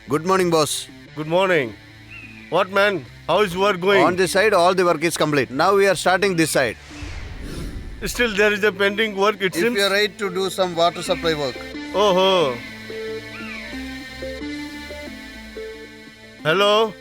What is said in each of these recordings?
Good morning, boss. Good morning. What, man? How is work going? On this side, all the work is complete. Now we are starting this side. Still there is a pending work, it If seems. you are right to do some water supply work. Oh. Hello?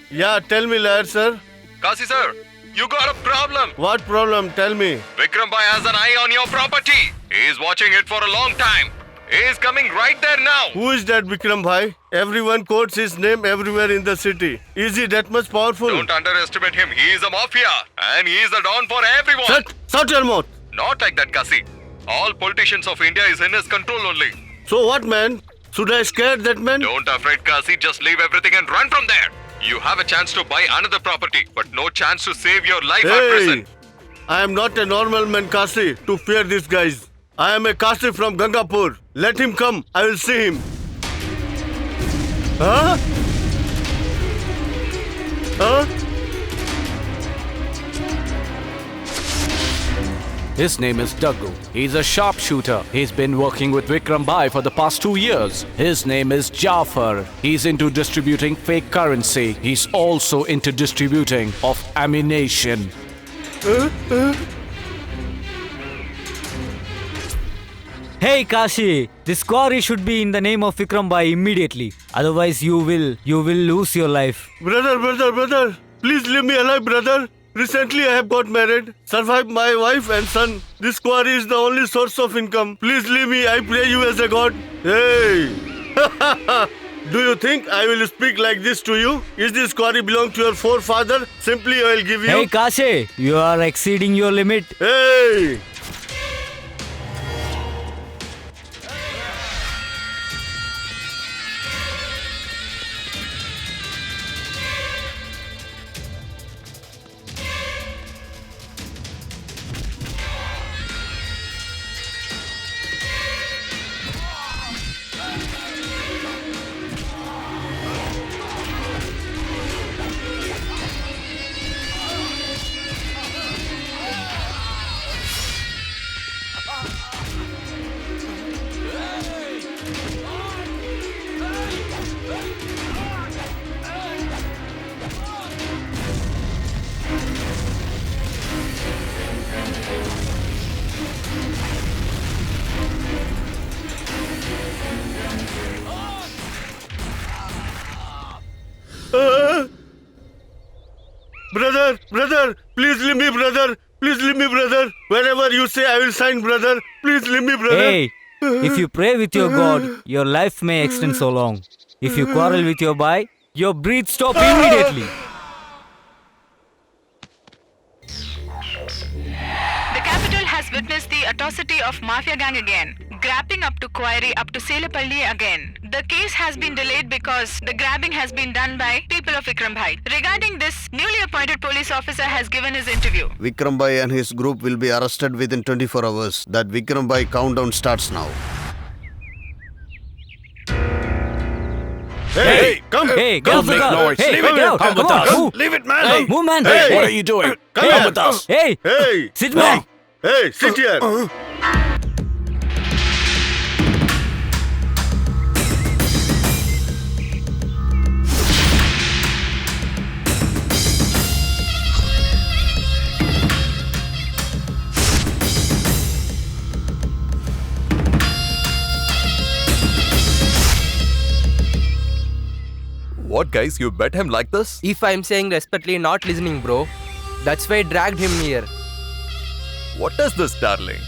Yeah, tell me, lad, sir. Kasi sir, you got a problem. What problem? Tell me. Vikram Bhai has an eye on your property. He is watching it for a long time. He is coming right there now. Who is that Vikram Bhai? Everyone quotes his name everywhere in the city. Is he that much powerful? Don't underestimate him. He is a mafia and he is the don for everyone. Shut your mouth. Not like that, Kasi. All politicians of India is in his control only. So what, man? Should I scare that man? Don't afraid, Kasi. Just leave everything and run from there. You have a chance to buy another property, but no chance to save your life at Hey, present. I am not a normal man, Kasi, to fear these guys. I am a Kasi from Gangapur. Let him come. I will see him. Huh? Huh? His name is Daggu. He's a sharpshooter. He's been working with Vikram Bhai for the past 2 years. His name is Jafar. He's into distributing fake currency. He's also into distributing of ammunition. Hey Kashi, this quarry should be in the name of Vikram Bhai immediately. Otherwise you will lose your life. Brother. Please leave me alive, brother. Recently I have got married, survived my wife and son. This quarry is the only source of income. Please leave me, I pray you as a god. Hey! Do you think I will speak like this to you? Is this quarry belong to your forefather? Simply I will give you... Hey Kashi, you are exceeding your limit. Hey! Brother, please leave me, brother. Please leave me, brother. Wherever you say, I will sign, brother. Please leave me, brother. Hey, if you pray with your God, your life may extend so long. If you quarrel with your boy, your breath stop immediately. The capital has witnessed the atrocity of Mafia gang again, grabbing up to Quarry up to Selepalli again. The case has been delayed because the grabbing has been done by people of Vikram Bhai. Regarding this, newly appointed police officer has given his interview. Vikram Bhai and his group will be arrested within 24 hours. That Vikram Bhai countdown starts now. Hey, come. Hey, get come, off the make car. noise. Hey, Leave get it. out. Come Come with on, us. move. Leave it, man. Hey, move, man. Hey, What are you doing? Come Come here. with us. Hey, Hey, sit back. hey, sit here. What guys, you bet him like this? If I'm saying respectfully not listening, bro, that's why I dragged him here. What is this, darling?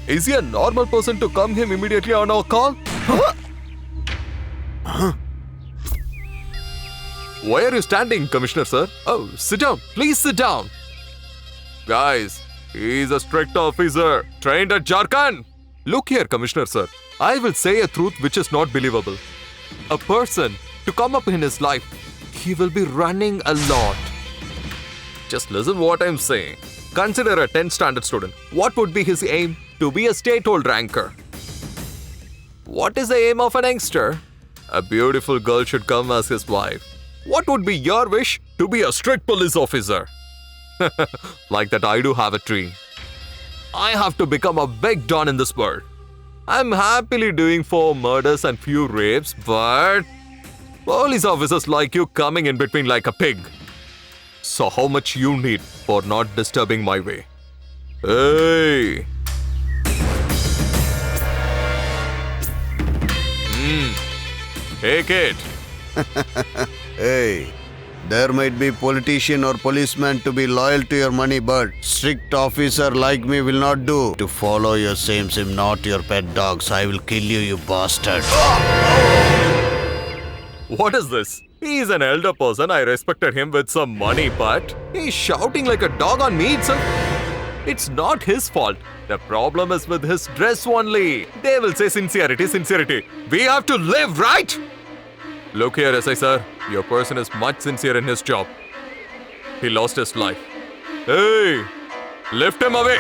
Is he a normal person to come him immediately on our call? Why are you standing, Commissioner sir? Oh, sit down. Please sit down. Guys, he's a strict officer, trained at Jharkhand. Look here, Commissioner sir. I will say a truth which is not believable. A person, to come up in his life, he will be running a lot. Just listen what I'm saying. Consider a 10th standard student. What would be his aim? To be a state-hold ranker. What is the aim of an youngster? A beautiful girl should come as his wife. What would be your wish? To be a strict police officer. Like that, I do have a dream. I have to become a big don in this world. I'm happily doing 4 murders and few rapes, but Police officers like you coming in between like a pig. So how much you need for not disturbing my way? Hey! Take it. Hey, there might be politician or policeman to be loyal to your money, but strict officer like me will not do. To follow your same sim, not your pet dogs. I will kill you, you bastard. What is this? He's an elder person. I respected him with some money, but he's shouting like a dog on me itself. It's not his fault. The problem is with his dress only. They will say sincerity, sincerity. We have to live, right? Look here, SI sir. Your person is much sincere in his job. He lost his life. Hey, lift him away.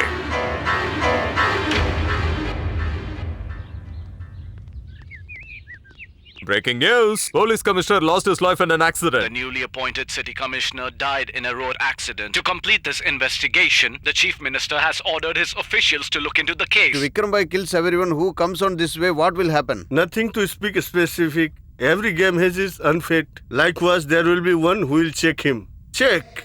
Breaking news. Police commissioner lost his life in an The accident. newly appointed city commissioner died in a road accident. To complete this investigation, the chief minister has ordered his officials to look into the If case. Vikram Bhai kills everyone who comes on this way, what will happen? Nothing to speak specific. Every game has its unfit. Likewise, there will be one who will check him. Check.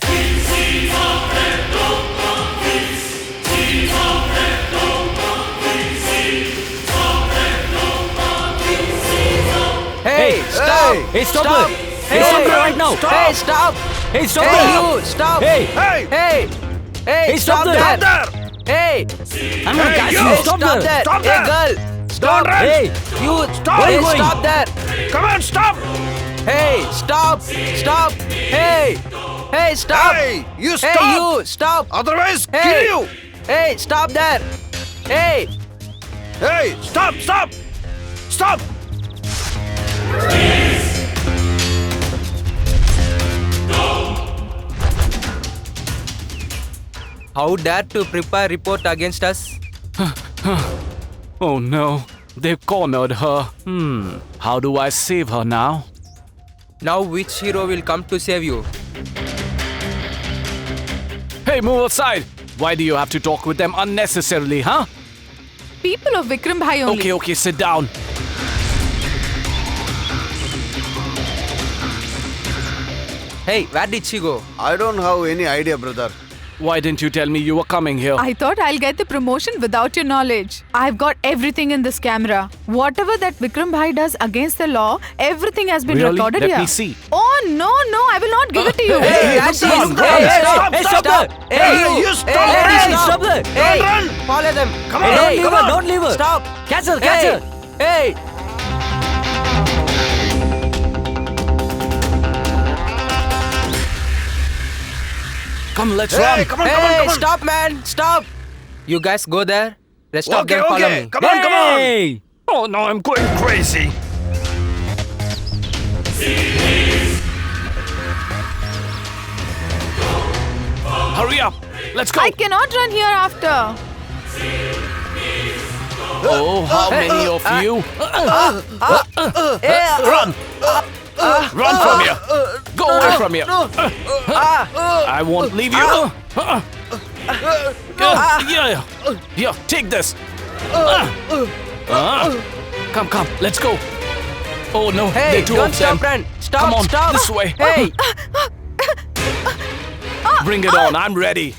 Hey, stop! Hey, stop Stop! it! Hey, stop it right now! Hey, stop! Hey, stop Hey, it! you! Stop! Hey! Hey! Hey! Hey, stop there! Hey! I'm gonna catch you! Stop there! there! Stop Hey, girl! Stop! Hey! You! Where are Hey, you going? stop there! Come on, stop! Hey! Stop! Stop! Hey! Hey, stop! Hey, you Hey, stop! you! Stop! Otherwise, Hey! kill you! Hey, stop there! Hey! Hey, stop, stop! Stop! How dare to prepare report against us? Oh no, they've cornered her. How do I save her now? Now which hero will come to save you? Hey, move aside! Why do you have to talk with them unnecessarily, huh? People of Vikram Bhai only. Okay, sit down. Hey, where did she go? I don't have any idea, brother. Why didn't you tell me you were coming here? I thought I'll get the promotion without your knowledge. I've got everything in this camera. Whatever that Vikram Bhai does against the law, everything has been Really? recorded Let here. me see. Oh, no, I will not give it to you. Hey, look, Daddy, look, hey, hey, stop, hey, stop, stop stop. there. Hey, you stop. Hey, Hey, stop there. Hey, follow them. Come Hey, don't leave come her, on. don't leave her. Stop. Catch her, catch Hey, her! hey. Come, let's Hey, run. come on, Hey, come on, come on! stop, man. Stop. You guys go there. Rest of Okay, them follow okay, me. come on, come on! Hey! Oh no, I'm going crazy. Hurry up. Let's go. I cannot run here after. Oh, how many of you? Run! Run from here! Go away from here! I won't leave you! Yeah, yeah, take this! Come, let's go! Oh no, Hey, there are two don't of them! stop, run. Stop, Come on, stop. this way! Hey, Bring it on, I'm ready!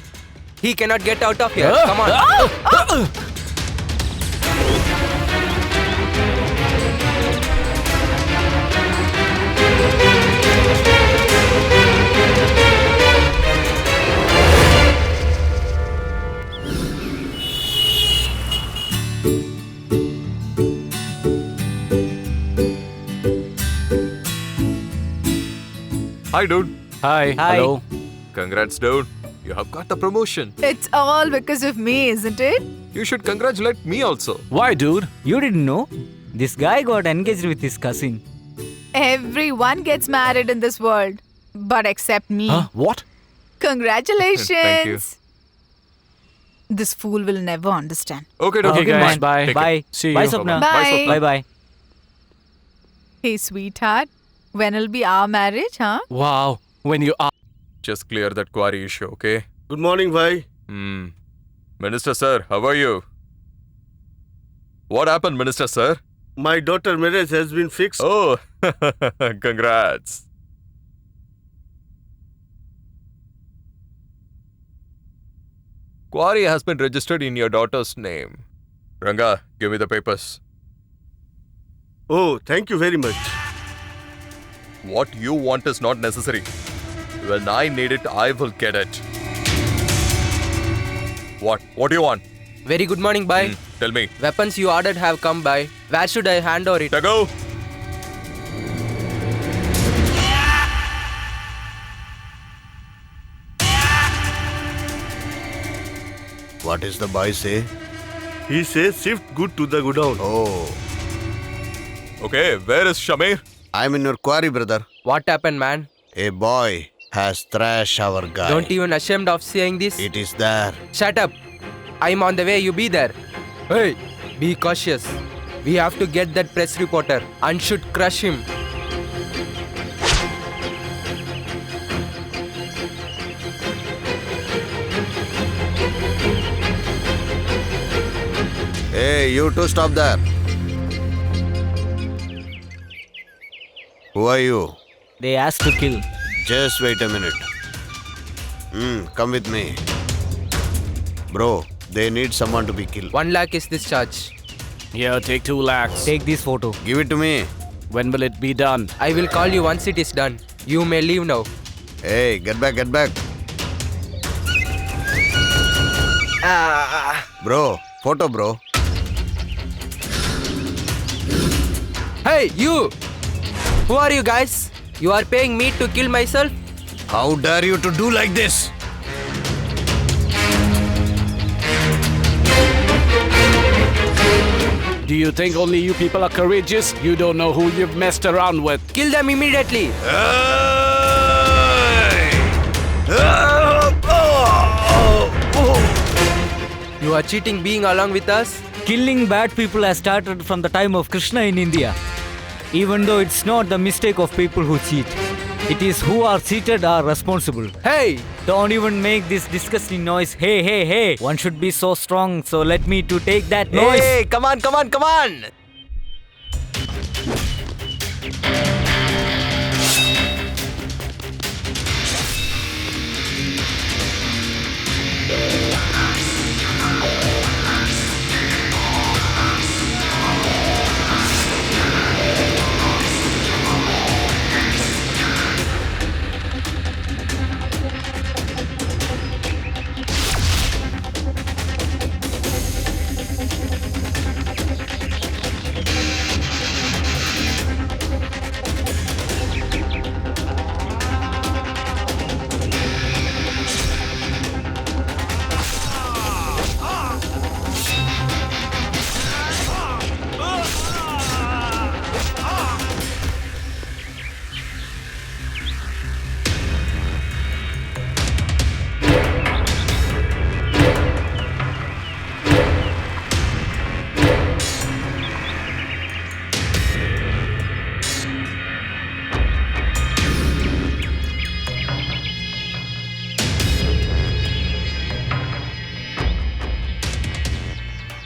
he cannot get out of here. Come on. Hi, dude. Hi, Hi. hello. Congrats, dude. You have got the promotion. It's all because of me, isn't it? You should congratulate me also. Why, dude? You didn't know? This guy got engaged with his cousin. Everyone gets married in this world. But except me. Huh? What? Congratulations. Thank you. This fool will never understand. Okay, dude. Okay, guys, man. bye. Take Bye. care. See Bye, you. Swapna. Bye. Swapna. Bye bye. Hey, sweetheart. When will be our marriage, huh? Wow, when you are. Just clear that quarry issue, okay? Good morning, Bhai. Minister sir, how are you? What happened, Minister sir? My daughter marriage has been fixed. Oh, congrats. Quarry has been registered in your daughter's name. Ranga, give me the papers. Oh, thank you very much. What you want is not necessary. When I need it, I will get it. What? What do you want? Very good morning, bhai. Tell me. Weapons you ordered have come by. Where should I hand over it? Tago! What is the boy say? He says shift good to the godown. Oh, Okay, where is Shamir? I'm in your quarry, brother. What happened, man? A boy has thrashed our guy. Don't even ashamed of saying this? It is there. Shut up. I'm on the way, you be there. Hey, be cautious. We have to get that press reporter and should crush him. Hey, you two stop there. Who are you? They asked to kill. Just wait a minute. Come with me. Bro, they need someone to be killed. 1 lakh is this charge. Here, take 2 lakhs. Take this photo. Give it to me. When will it be done? I will call you once it is done. You may leave now. Hey, get back, get back. Bro, photo, bro. Hey, you! Who are you guys? You are paying me to kill myself? How dare you to do like this? Do you think only you people are courageous? You don't know who you've messed around with. Kill them immediately. You are cheating being along with us? Killing bad people has started from the time of Krishna in India. Even though it's not the mistake of people who cheat. It is who are cheated are responsible. Hey! Don't even make this disgusting noise. Hey, hey, hey. One should be so strong, so let me to take that noise. Hey, come on, come on, come on!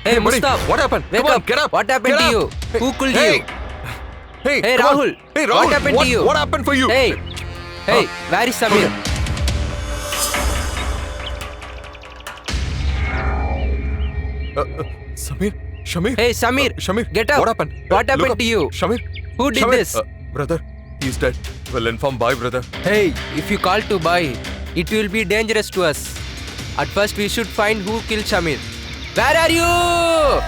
Hey, Mani, Mustaf! what happened? Wake Come on, up! get up! What happened Get to up! you? Hey, Who killed hey, you? Hey, Hey, come on. Rahul! Hey, Rahul! What happened to you? What happened for you? Hey! Hey, where is Samir? Samir? Shamir? Hey, Samir! Shamir? Get up! What happened? What happened Look up. to you? Shamir? Who did Shamir? this? Brother, he's dead. Well informed by brother. Hey, if you call to buy, it will be dangerous to us. At first, we should find who killed Shamir. Where are you?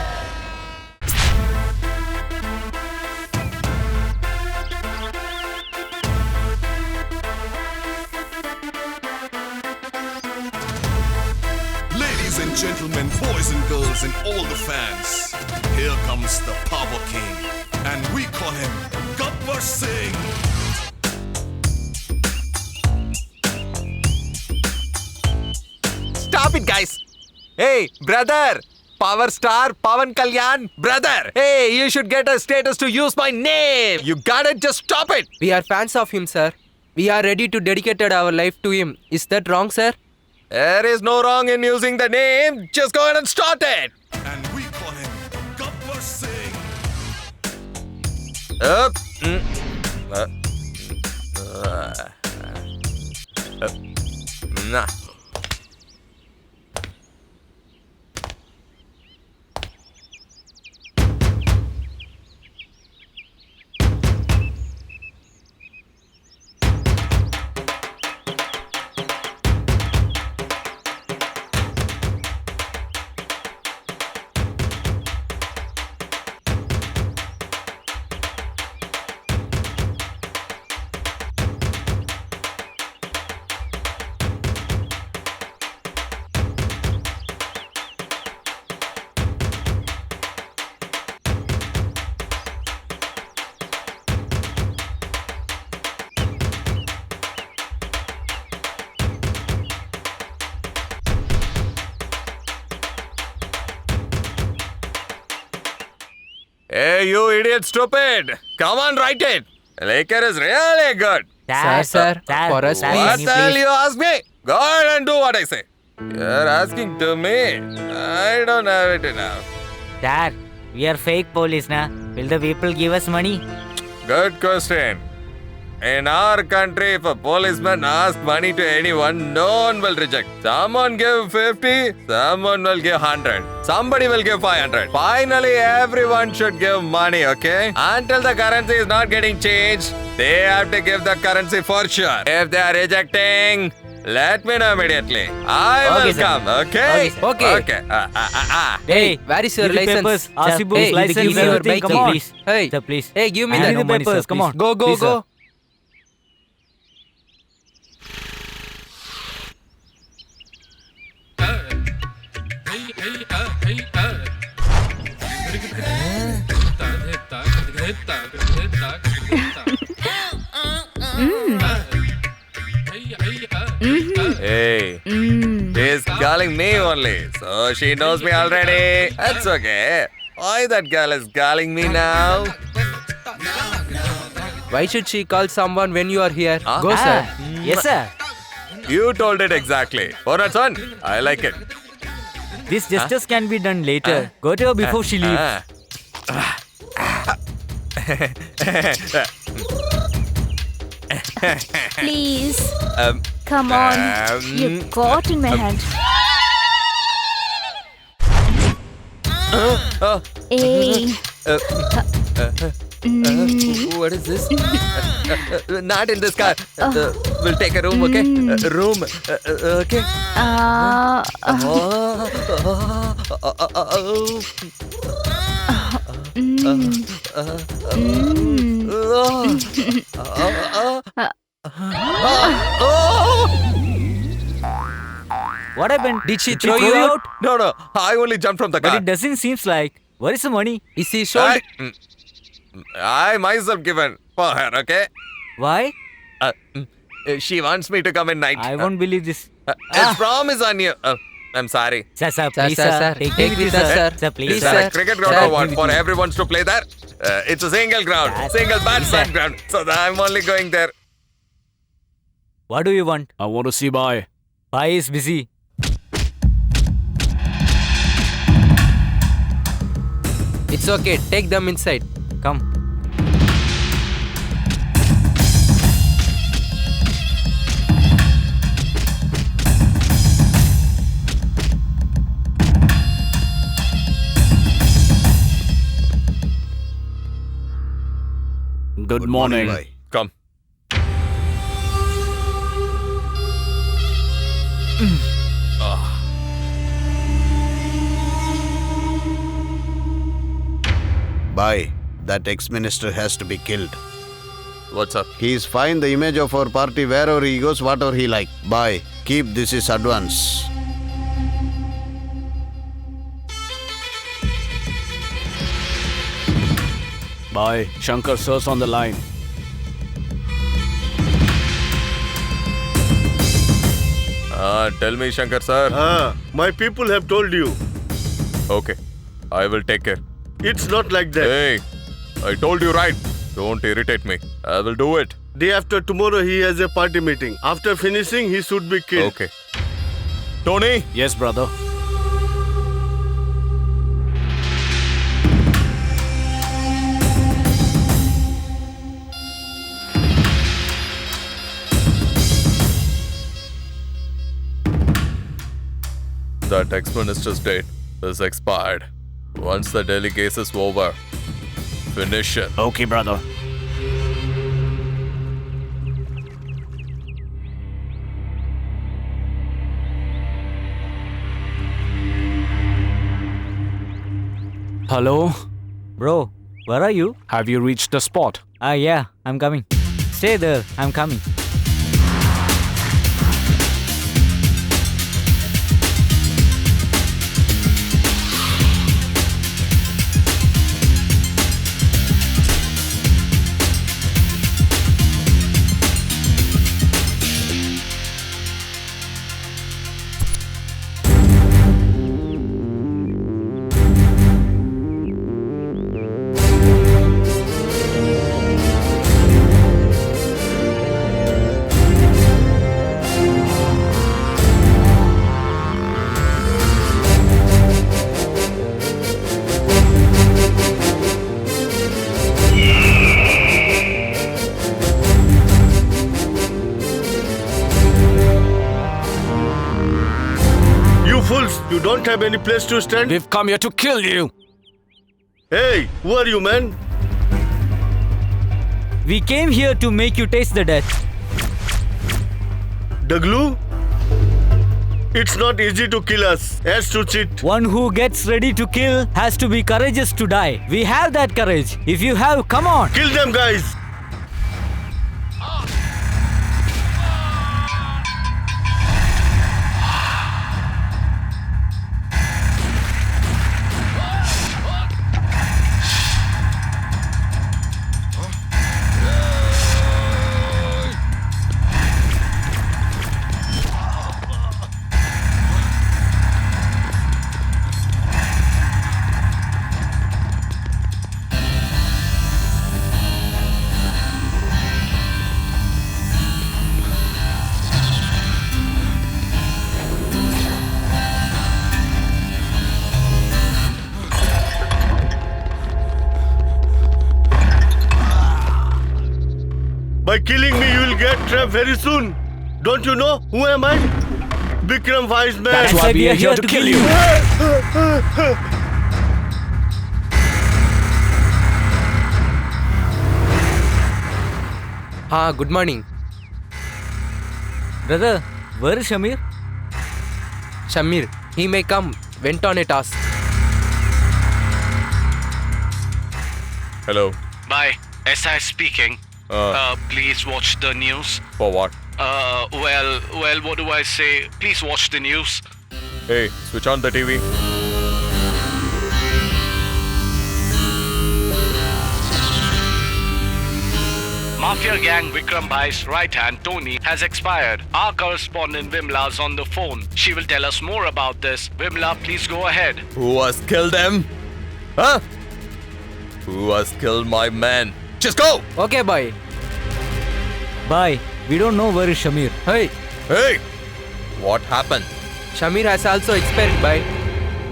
Ladies and gentlemen, boys and girls, and all the fans, here comes the Power King, and we call him Gabbar Singh. Stop it, guys! Hey, brother! Power star Pawan Kalyan, brother! Hey, you should get a status to use my name! You gotta just stop it! We are fans of him, sir. We are ready to dedicate our life to him. Is that wrong, sir? There is no wrong in using the name. Just go ahead and start it. And we call him Gabbar Singh. Up. Nah. Hey, you idiot, stupid! Come on, write it. Liquor is really good. Sir, for us, What please. the hell you ask me? Go ahead and do what I say. You're asking to me. I don't have it enough. Sir, we are fake police, na? Will the people give us money? Good question. In our country, if a policeman asks money to anyone, no one will reject. Someone give 50, someone will give 100. Somebody will give 500. Finally, everyone should give money, okay? Until the currency is not getting changed, they have to give the currency for sure. If they are rejecting, let me know immediately. I Okay, will sir. come, okay? Okay. Okay. Hey, Where is your give the license? papers, RC books, Hey, license, give me your everything. bike, Come on. please. Hey. Sir, please. Hey, give me I that. need the money, papers. sir, Come please. on. Go, go, Please, go. Hey, she's calling me only, so she knows me already. That's okay. Why that girl is calling me now? Why should she call someone when you are here? Huh? Go, sir. Yes, sir. You told it exactly. For that son, I like it. This justice can be done later. Go to her before she leaves. Please, Um, come on. You caught in my hand. Hey. What is this? Not in this car. We'll take a room, okay? Room, okay? What happened? Did she Did throw you out? No, I only jumped from the But car. it doesn't seem like. Where is the money? Is he sold? I myself given for her, okay? Why? She wants me to come in night. I won't believe this. It's promise on you. I'm sorry. Sir, Sir, please, sir. Take Take me with with us, you, sir. Sir, please, Please, Is sir. that sir. a cricket ground Sir, or what? give For it to everyone to play there? It's a single ground. Yes. Single Yes, sir. batsman ground. So I'm only going there. What do you want? I want to see Bhai. Bhai is busy. It's okay. Take them inside. Come. Good morning. bhai. Come. Bhai, that ex-minister has to be killed. What's up? He's fine the image of our party wherever he goes, whatever he like. Bhai, keep this is advance. Bhai, Shankar sir's on the line. Tell me, Shankar sir. My people have told you. Okay. I will take care. It's not like that. Hey, I told you right. Don't irritate me. I will do it. Day after tomorrow, he has a party meeting. After finishing, he should be killed. Okay. Tony, Yes, brother. That ex-minister's date is expired. Once the Delhi case is over, finish it. Okay, brother. Hello? Bro, where are you? Have you reached the spot? Yeah, I'm coming. Stay there, I'm coming. Fools, you don't have any place to stand? We've come here to kill you. Hey, who are you, man? We came here to make you taste the death. Daglu? It's not easy to kill us, as to cheat. One who gets ready to kill has to be courageous to die. We have that courage. If you have, come on. Kill them, guys. By killing me, you will get trapped very soon. Don't you know who am I? Vikram Wise Man. That's why we are here to kill you. Good morning. Brother, where is Shamir? Shamir, he may come. Went on a task. Hello. Bye. SI speaking. Please watch the news. For what? Well, what do I say? Please watch the news. Hey, switch on the TV. Mafia gang Vikram Bhai's right hand, Tony, has expired. Our correspondent Vimla's on the phone. She will tell us more about this. Vimla, please go ahead. Who has killed them? Huh? Who has killed my man? Just go! Okay, bye. Bye. We don't know where is Shamir. Hey, Hey! What happened? Shamir has also expired, bye.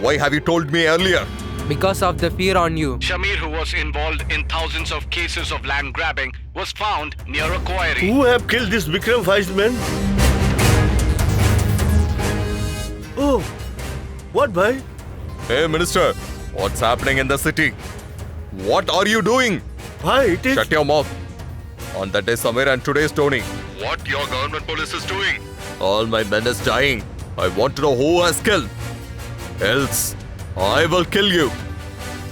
Why have you told me earlier? Because of the fear on you. Shamir, who was involved in thousands of cases of land grabbing, was found near a quarry. Who have killed this Vikram Wise Man? Oh, what, bhai? Hey, Minister, what's happening in the city? What are you doing? Bhai, it is... Shut your mouth. On that day Samir and today is Tony. What your government police is doing? All my men is dying. I want to know who has killed. Else, I will kill you.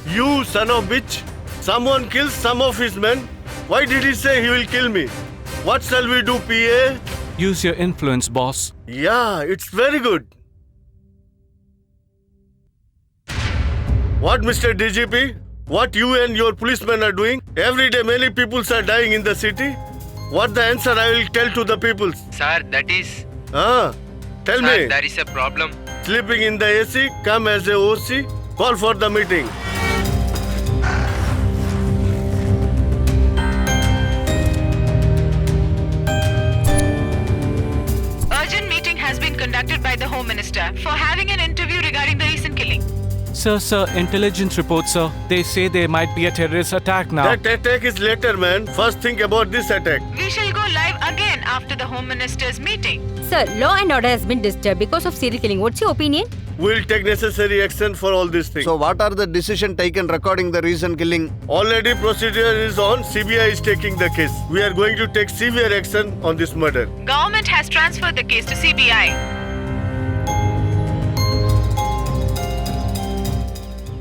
You son of bitch. Someone kills some of his men. Why did he say he will kill me? What shall we do, PA? Use your influence, boss. Yeah, it's very good. What, Mr. DGP? What you and your policemen are doing? Every day many people are dying in the city. What the answer I will tell to the people? Sir, that is... Tell me. there is a problem. Sleeping in the AC, come as a OC, call for the meeting. Urgent meeting has been conducted by the Home Minister for having an interview regarding the recent killing. Sir, intelligence reports, sir. They say there might be a terrorist attack now. That attack is later, man. First think about this attack. We shall go live again after the Home Minister's meeting. Sir, law and order has been disturbed because of serial killing. What's your opinion? We'll take necessary action for all these things. So what are the decision taken regarding the recent killing? Already procedure is on. CBI is taking the case. We are going to take severe action on this murder. Government has transferred the case to CBI.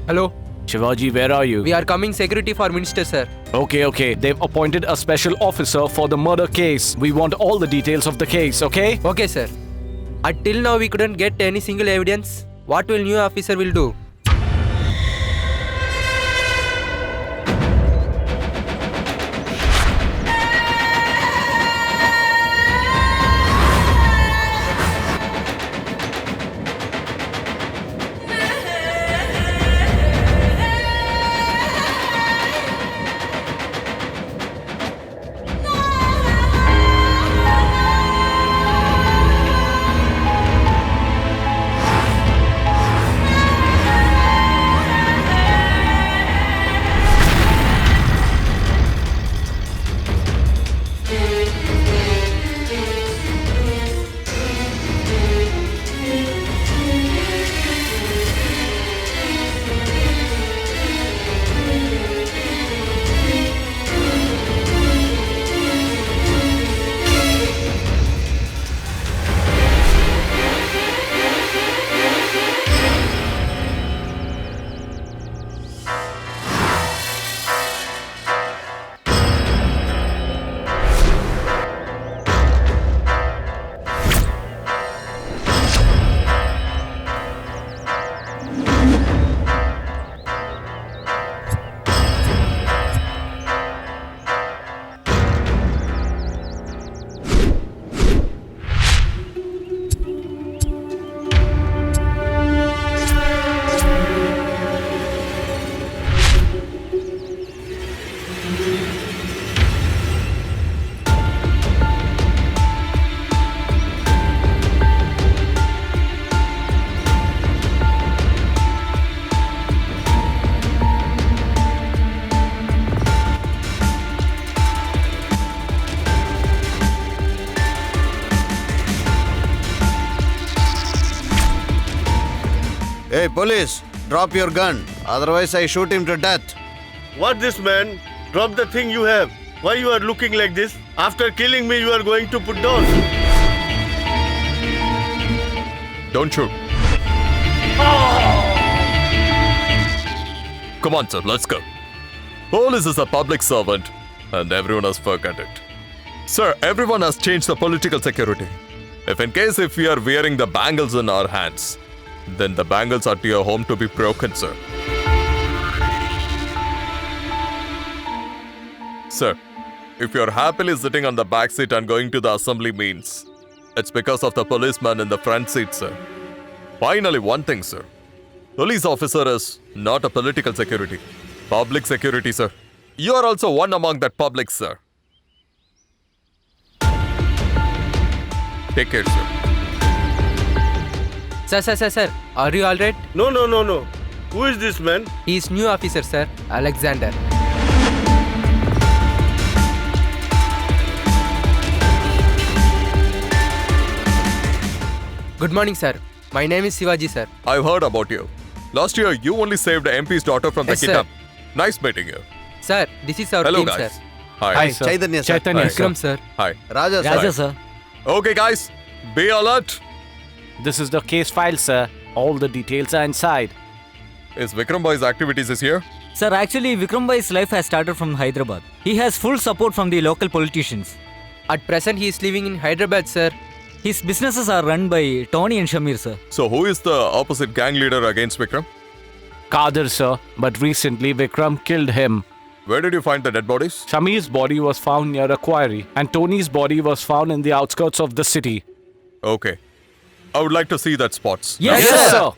Hello. Shivaji, where are you? We are coming security for minister, sir. Okay. They've appointed a special officer for the murder case. We want all the details of the case, okay? Okay, sir. Until now, we couldn't get any single evidence. What will new officer will do? Hey, police, drop your gun. Otherwise, I shoot him to death. What this man? Drop the thing you have. Why you are looking like this? After killing me, you are going to put down. Don't shoot. Come on, sir, let's go. Police is a public servant, and everyone has forgot it. Sir, everyone has changed the political security. If we are wearing the bangles in our hands, then the bangles are to your home to be broken, sir. Sir, if you're happily sitting on the back seat and going to the assembly means, it's because of the policeman in the front seat, sir. Finally, one thing, sir. Police officer is not a political security. Public security, sir. You are also one among that public, sir. Take care, sir. Sir. Are you alright? No. Who is this man? He is new officer, sir. Alexander. Good morning, sir. My name is Shivaji, sir. I've heard about you. Last year, you only saved the MP's daughter from the Yes, sir. kidnap. Nice meeting you. Sir, this is our Hello, team, guys. sir. Hi. sir. Chaitanya, sir. Chaitanya, sir. Vikram, sir. Hi. Raja, sir. Raja, sir. Okay, guys. Be alert. This is the case file, sir. All the details are inside. Is Vikram Boy's activities is here? Sir, actually, Vikram Bhai's life has started from Hyderabad. He has full support from the local politicians. At present, he is living in Hyderabad, sir. His businesses are run by Tony and Shamir, sir. So who is the opposite gang leader against Vikram? Kadir, sir. But recently, Vikram killed him. Where did you find the dead bodies? Shamir's body was found near a quarry, and Tony's body was found in the outskirts of the city. Okay. I would like to see that spots. Yes, Yes, sir. sir.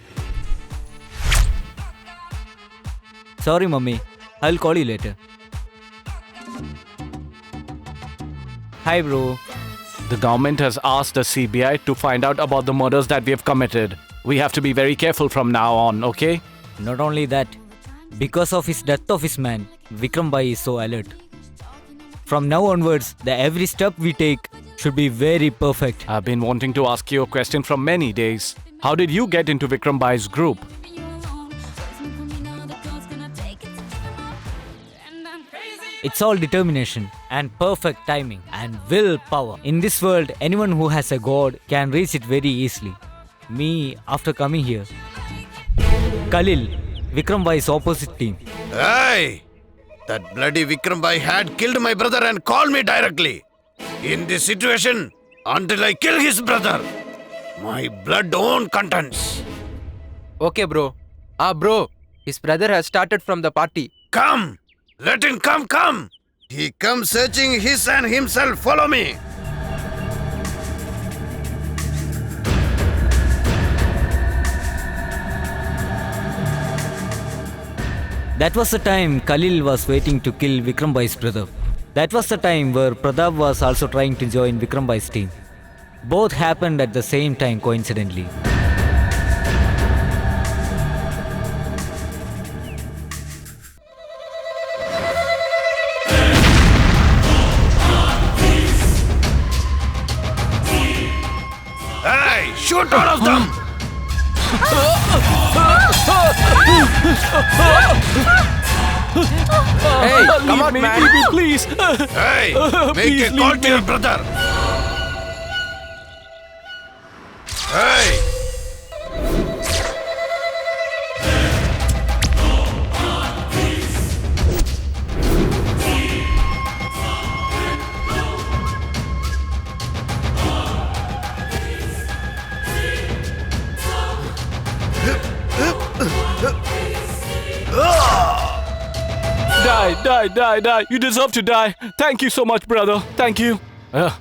Sorry, mummy. I'll call you later. Hi, bro. The government has asked the CBI to find out about the murders that we have committed. We have to be very careful from now on, okay? Not only that, because of his death of his man, Vikram Bhai is so alert. From now onwards, every step we take, should be very perfect. I've been wanting to ask you a question from many days. How did you get into Vikram Bhai's group? It's all determination and perfect timing and willpower. In this world, anyone who has a god can reach it very easily. Me, after coming here. Khalil, Vikram Bhai's opposite team. Hey! That bloody Vikram Bhai had killed my brother and called me directly. In this situation, until I kill his brother, my blood won't contents. Okay, bro. Bro. His brother has started from the party. Come! Let him come! He comes searching his and himself. Follow me. That was the time Khalil was waiting to kill Vikram Bhai's brother. That was the time where Pratap was also trying to join Vikram Bhai's team. Both happened at the same time coincidentally. Hey! Shoot all of them! Hey, come on, man. Leave me, please. Hey! Make Please a call leave to your me. brother. Hey! Die. You deserve to die. Thank you so much, brother. Thank you.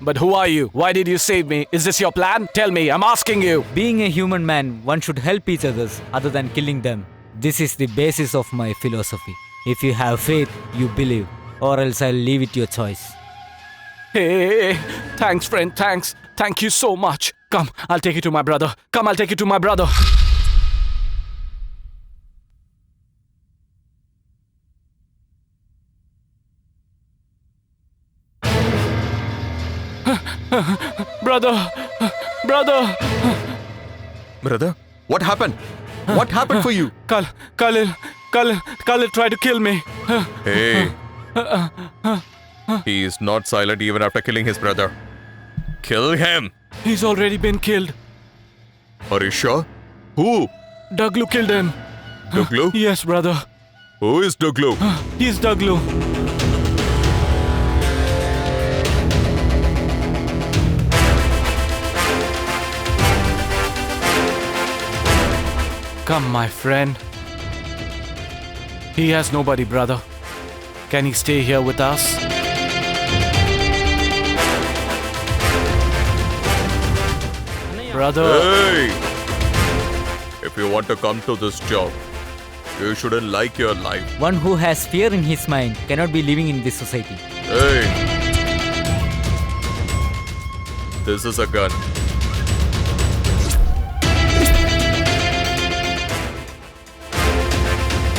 But who are you? Why did you save me? Is this your plan? Tell me, I'm asking you. Being a human man, one should help each other other than killing them. This is the basis of my philosophy. If you have faith, you believe, or else I'll leave it to your choice. Hey, thanks, friend, thanks. Thank you so much. Come, I'll take you to my brother. Come, I'll take you to my brother. Brother. Brother, what happened? What happened for you? Khalil tried to kill me. Hey. He is not silent even after killing his brother. Kill him. He's already been killed. Are you sure? Who? Daglu killed him. Daglu? Yes, brother. Who is Daglu? He's Daglu. Come, my friend. He has nobody, brother. Can he stay here with us? Brother. Hey! If you want to come to this job, you shouldn't like your life. One who has fear in his mind cannot be living in this society. Hey! This is a gun.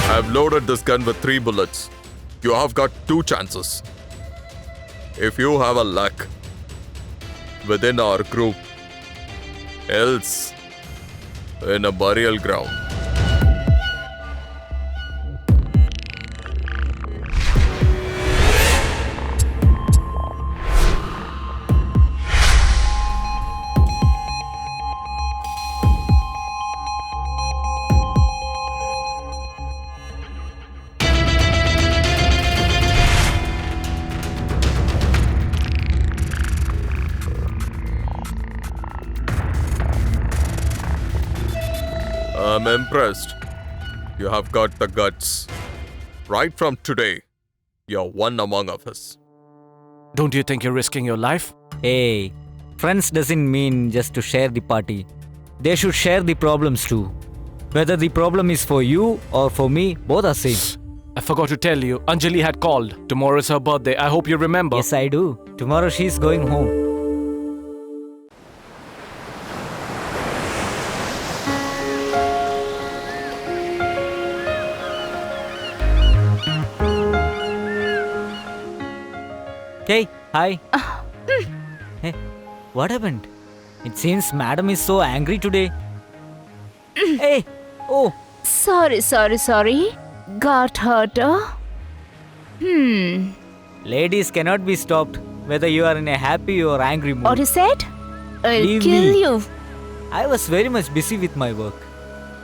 I've loaded this gun with 3 bullets. You have got 2 chances. If you have a luck within our group, else in a burial ground. I'm impressed. You have got the guts. Right from today, you're one among us. Don't you think you're risking your life? Hey, friends doesn't mean just to share the party. They should share the problems too. Whether the problem is for you or for me, both are same. I forgot to tell you, Anjali had called. Tomorrow is her birthday. I hope you remember. Yes, I do. Tomorrow she's going home. Hey, hi. Hey, what happened? It seems madam is so angry today. Hey, oh, Sorry. Got hurt, huh? ladies cannot be stopped whether you are in a happy or angry mood. What you said? I'll Leave kill me. you. I was very much busy with my work.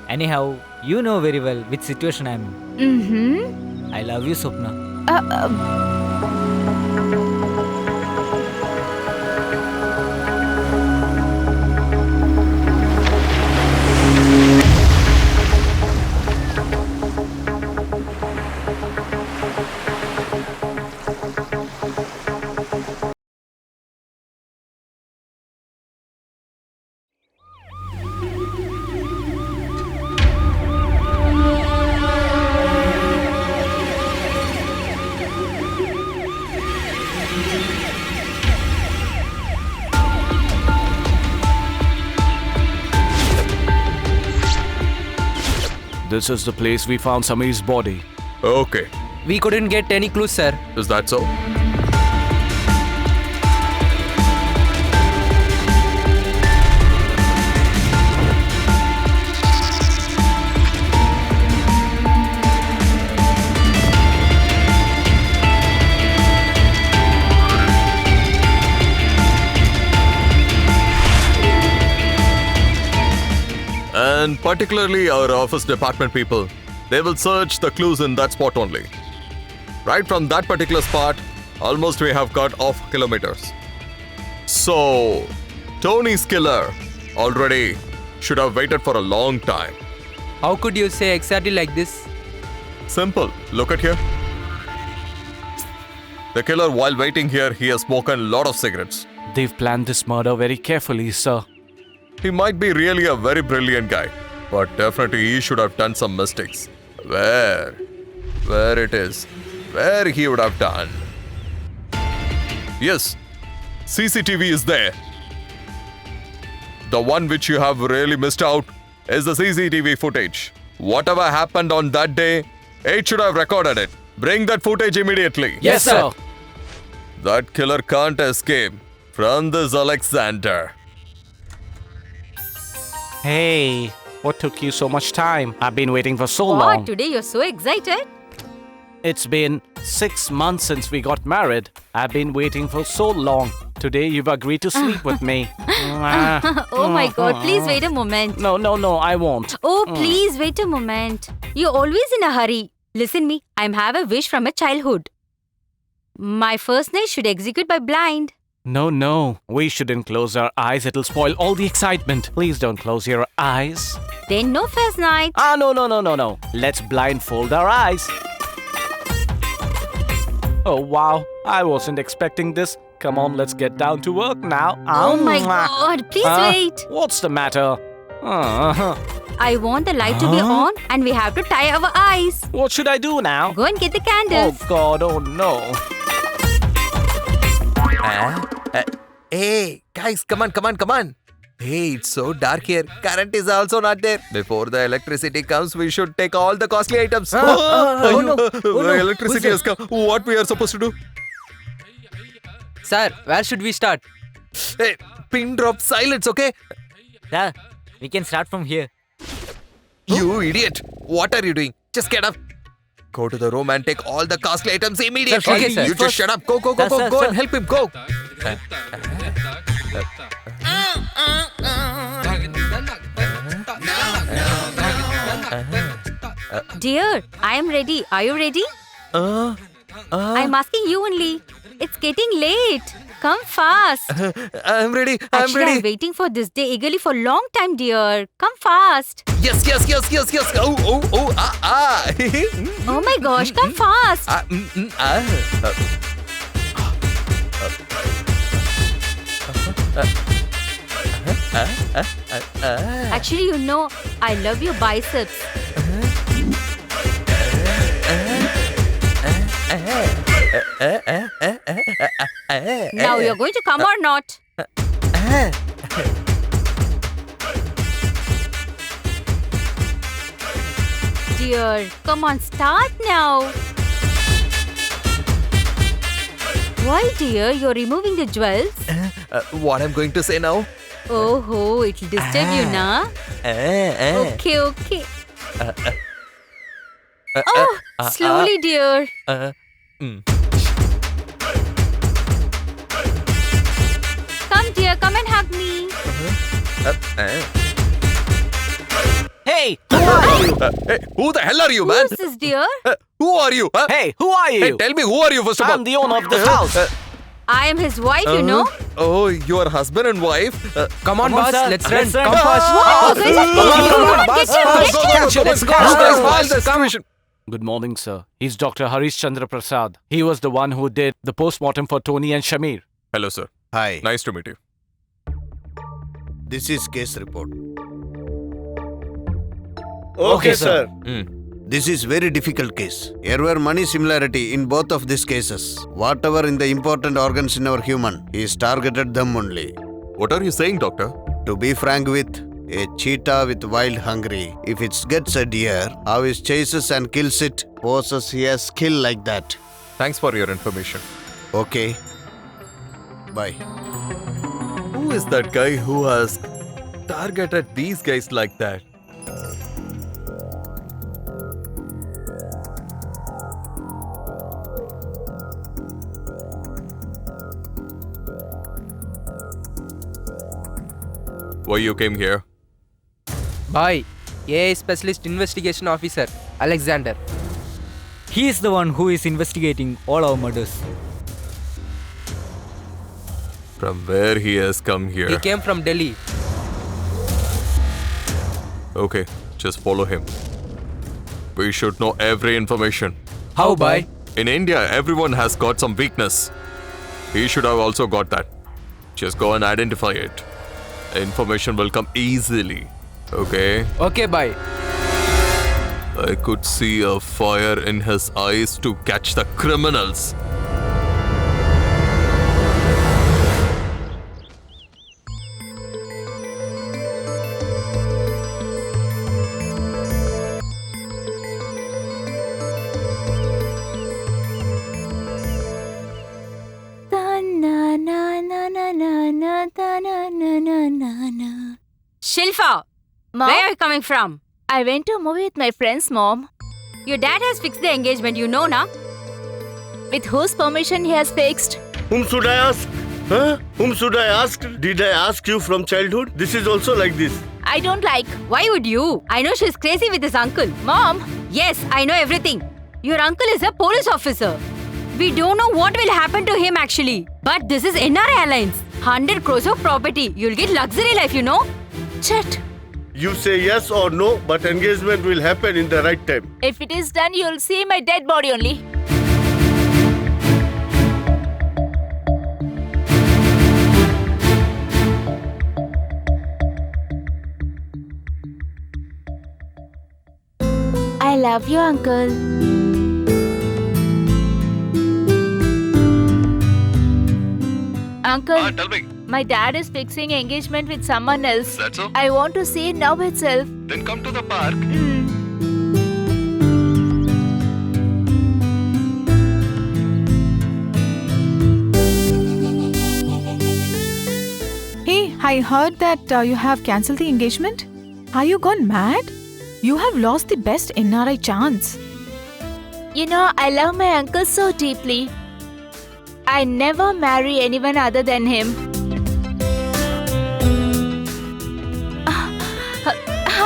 Anyhow, you know very well which situation I am in. Mm-hmm. I love you, Swapna. This is the place we found Samir's body. Okay. We couldn't get any clues, sir. Is that so? And particularly our office department people, they will search the clues in that spot only. Right from that particular spot, almost we have got off kilometers. So, Tony's killer already should have waited for a long time. How could you say exactly like this? Simple. Look at here. The killer, while waiting here, he has smoken a lot of cigarettes. They've planned this murder very carefully, sir. He might be really a very brilliant guy, but definitely he should have done some mistakes. Where it is, where he would have done. Yes, CCTV is there. The one which you have really missed out is the CCTV footage. Whatever happened on that day, it should have recorded it. Bring that footage immediately. Yes, sir. That killer can't escape from this Alexander. Hey, what took you so much time? I've been waiting for so What? long. Today you're so excited? It's been 6 months since we got married. I've been waiting for so long. Today you've agreed to sleep with me. Oh my god, please wait a moment. No, I won't. Oh, please wait a moment. You're always in a hurry. Listen me, I have a wish from a childhood. My first night should execute by blind. No. We shouldn't close our eyes. It'll spoil all the excitement. Please don't close your eyes. Then no first night. No. Let's blindfold our eyes. Oh, wow. I wasn't expecting this. Come on, let's get down to work now. Oh my god, please wait. What's the matter? I want the light to be on and we have to tie our eyes. What should I do now? Go and get the Oh candles. God, oh no. Hey, guys, come on. Hey, it's so dark here. Current is also not there. Before the electricity comes, we should take all the costly items. The electricity has come. What we are supposed to do? Sir, where should we start? Hey, pin drop silence, okay? Sir, we can start from here. You idiot. What are you doing? Just get up. Go to the room and take all the costly items immediately. Sir, okay, sir. You just shut up. Go Sir, and help him. Go. Dear, I am ready. Are you ready? I'm asking you only. It's getting late. Come fast. I'm ready. Actually, I'm waiting for this day eagerly for a long time, dear. Come fast. Yes. Oh, Oh my gosh, come fast. Actually, you know, I love your biceps. Now you're going to come or not? Dear, come on, start now. Why, dear? You're removing the jewels? What I'm going to say now? Oh, it'll disturb you, na? Okay, okay. Slowly, dear. Come, dear, come and hug me. Hey, Hey, who the hell are you, man? Who's this, dear? Who are you? Huh? hey, who are you? Hey, tell me, who are you first of all? I'm the owner of this house. I am his wife, you know. Oh, your husband and wife? Come on, boss. sir. Let's Let's run. run. Come fast. Whoa, guys, Come on, boss. get him. Let's go. Good morning, sir. He's Dr. Harish Chandra Prasad. He was the one who did the post-mortem for Tony and Shamir. Hello, sir. Hi. Nice to meet you. This is case report. Okay, sir. This is very difficult case. There were many similarity in both of these cases. Whatever in the important organs in our human, he is targeted them only. What are you saying, doctor? To be frank with, a cheetah with wild hungry, if it gets a deer, how it chases and kills it, poses he has skill like that. Thanks for your information. Okay. Bye. Who is that guy who has targeted these guys like that? Why you came here? Bye. AI Specialist Investigation Officer, Alexander. He is the one who is investigating all our murders. From where he has come He here? came from Delhi. Okay, just follow him. We should know every information. How, bye? In India, everyone has got some weakness. He should have also got that. Just go and identify it. Information will come easily. Okay? Okay, bye. I could see a fire in his eyes to catch the criminals. Shilpa, Mom? where are you coming from? I went to a movie with my friends, Mom. Your dad has fixed the engagement, you know, na? With whose permission he has fixed? Whom should I ask? Huh? Whom should I ask? Did I ask you from childhood? This is also like this. I don't like. Why would you? I know she's crazy with his uncle. Mom, Yes, I know everything. Your uncle is a police officer. We don't know what will happen to him actually. But this is NR Airlines. 100 crores of property. You'll get luxury life, you know? Chet. You say yes or no, but engagement will happen in the right time. If it is done, you'll see my dead body only. I love you, Uncle. Uncle, Tell me. my dad is fixing engagement with someone else. That's so? I want to see it now itself. Then come to the park. Hey, I heard that you have cancelled the engagement. Are you gone mad? You have lost the best NRI chance. You know, I love my uncle so deeply. I never marry anyone other than him.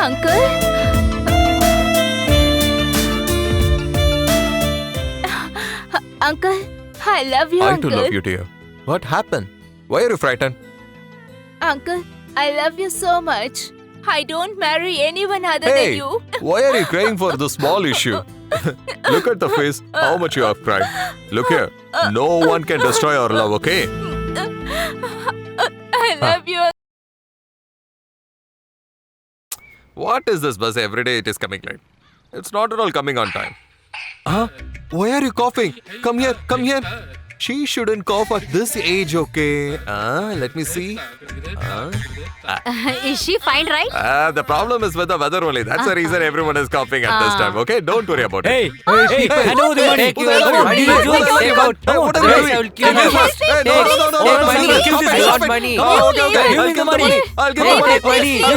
Uncle? Uncle, I love you, I Uncle. too love you, dear. What happened? Why are you frightened? Uncle, I love you so much. I don't marry anyone other than Hey, you. why are you crying for the small issue? Look at the face, how much you have cried. Look here, no one can destroy our love, okay? I love you. What is this bus? Every day it is coming late. It's not at all coming on time. Huh? Why are you coughing? Come here, come here. She shouldn't cough at this age, okay? Let me see. Is she fine, right? The problem is with the weather only. That's the reason everyone is coughing at this time, okay? Don't worry about it. Hey, hand over the money. Take your money. Take out. Otherwise I will kill you. Take money. I want money. Give me the money. I'll give the money. Take money. Hey,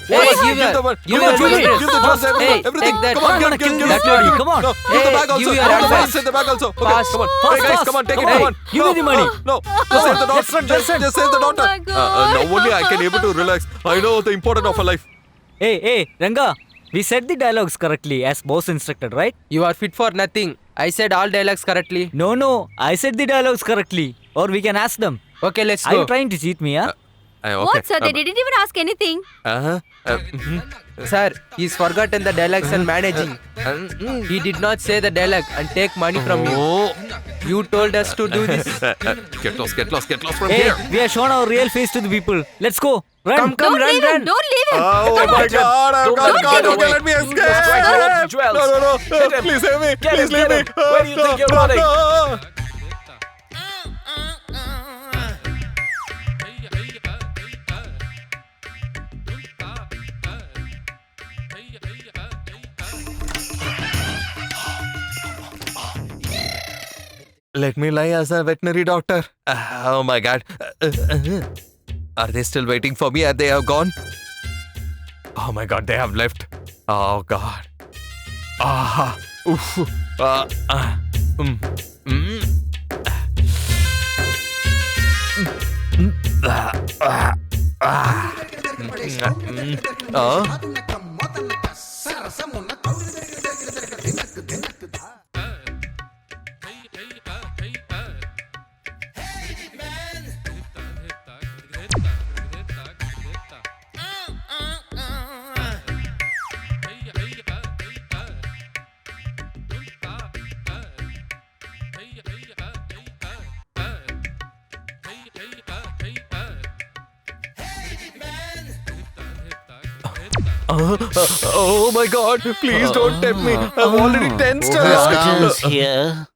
Hey, give the money. give her. Give the drugs, Hey, everything. take that. Come on, I'm give gonna that kill money. you. Come on. Give the Hey, bag also. give your Come on, advance. save the bag also. Okay, Fast. come on. Fast, Hey, guys, fast. come on, take it. Hey, Come on. give me the money. No, just save the Let's daughter. run, let's run. Just save the daughter. my God. Now only I can able to relax. I know the importance of a life. Hey, Ranga. We said the dialogues correctly as boss instructed, right? You are fit for nothing. I said all dialogues correctly. No. I said the dialogues correctly. Or we can ask them. Okay, let's Are go. you trying to cheat me, huh? Okay. What, sir? They didn't even ask anything. Sir, he's forgotten the dialogues and managing. He did not say the dialogue and take money from you. You told us to do this. Get lost from Hey, here. we have shown our real face to the people. Let's go. Run. Come, Don't run, leave him. run. Don't leave him. Oh Come my on. God! I've got caught. get Okay, away. let me escape. Jewels. No. Please save me. Please leave me. Where do you think you're running? No. Let me lie as a veterinary doctor. Oh my God. Are they still waiting for me? Are they have gone? Oh my God, they have left. Oh God. Ah. Oof. Oh my God! Please don't tempt me. I'm already tensed. Rajan's here.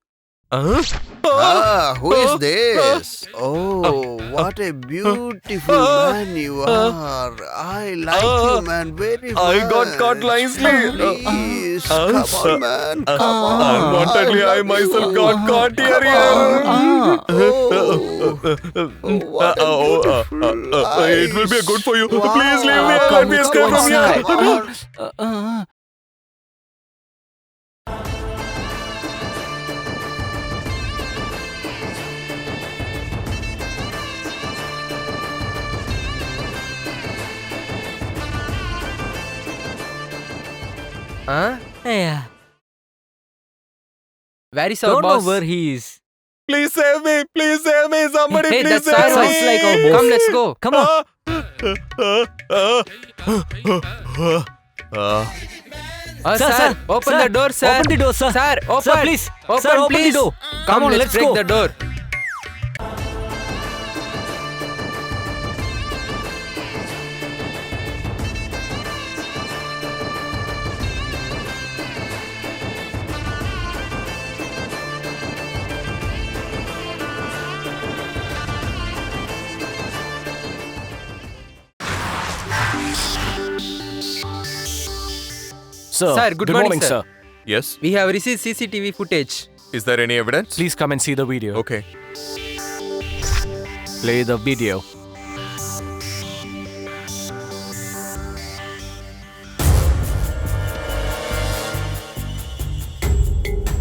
Who is this? Uh, Oh, what a beautiful man you are. I like you, man, very much. I got caught nicely. Please, come on, man. Come on. Unwantedly, I myself got caught here. What a beautiful It will be good for you. Wow. Please leave me. Let me escape from here. Huh? Yeah. Where is our Don't boss? know where he is. Please save me. Please save me. Somebody Hey, please that save me. sounds like our boss. Come, let's go. Come on. Sir, Sir, open sir, the door, sir. Open the door, sir. Sir, open. Sir, please. Open, Sir, open please. the door. Come on, let's let's break go. the door. Sir, good morning, morning, sir. Yes. We have received CCTV footage. Is there any evidence? Please come and see the video. Okay. Play the video.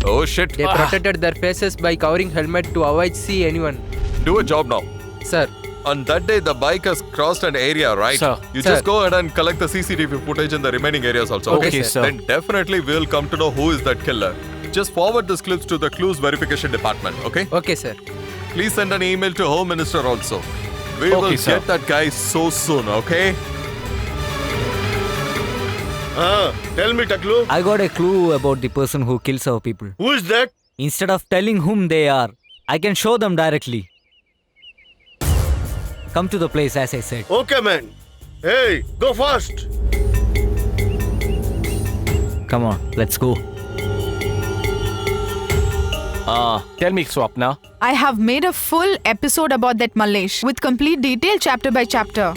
Oh shit. They protected their faces by covering helmet to avoid see anyone. Do a job now. Sir, On that day, the bike has crossed an area, right? Sir. You Sir. just go ahead and collect the CCTV footage in the remaining areas also. Okay, sir. Then definitely we'll come to know who is that killer. Just forward these clips to the Clues Verification Department, okay? okay, sir. Please send an email to Home Minister also. We Okay, will sir. get that guy so soon, okay? Tell me, Taklu, I got a clue about the person who kills our people. who is that? Instead of telling whom they are, I can show them directly. Come to the place as I said. Okay, man. Hey, go fast. Come on, let's go. Tell me, Swapna. I have made a full episode about that Malesh with complete detail chapter by chapter.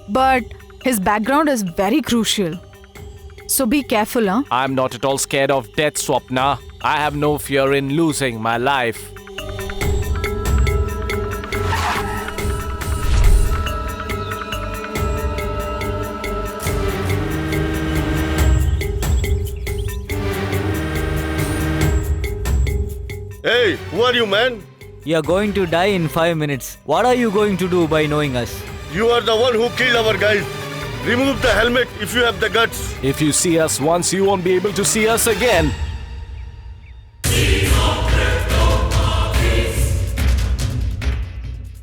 But his background is very crucial. So be careful, huh? I'm not at all scared of death, Swapna. I have no fear in losing my life. Hey, who are you, man? You are going to die in 5 minutes. What are you going to do by knowing us? You are the one who killed our guys. Remove the helmet if you have the guts. If you see us once, you won't be able to see us again.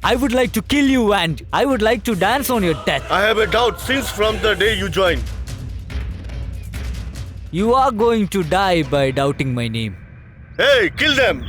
I would like to kill you and I would like to dance on your death. I have a doubt since from the day you joined. You are going to die by doubting my name. Hey, kill them!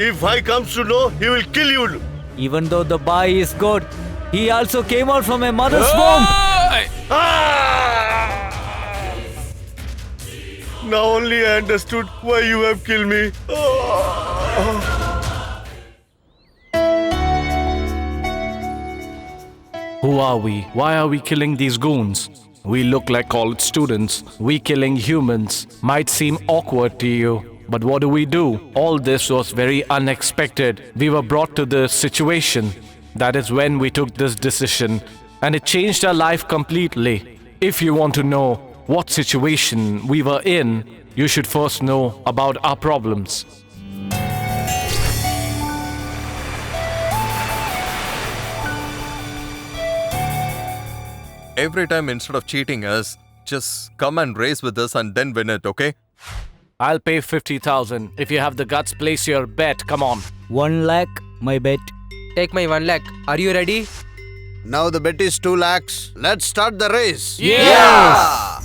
If I comes to know, he will kill you. Even though the boy is God, he also came out from a mother's womb. Now only I understood why you have killed me. Who are we? Why are we killing these goons? We look like college students. We killing humans might seem awkward to you. But what do? All this was very unexpected. We were brought to this situation. That is when we took this decision. And it changed our life completely. If you want to know what situation we were in, you should first know about our problems. Every time, instead of cheating us, just come and race with us and then win it, okay? I'll pay 50,000. If you have the guts, place your bet. Come on. 1 lakh, my bet. Take my 1 lakh. Are you ready? Now the bet is 2 lakhs. Let's start the race. Yes!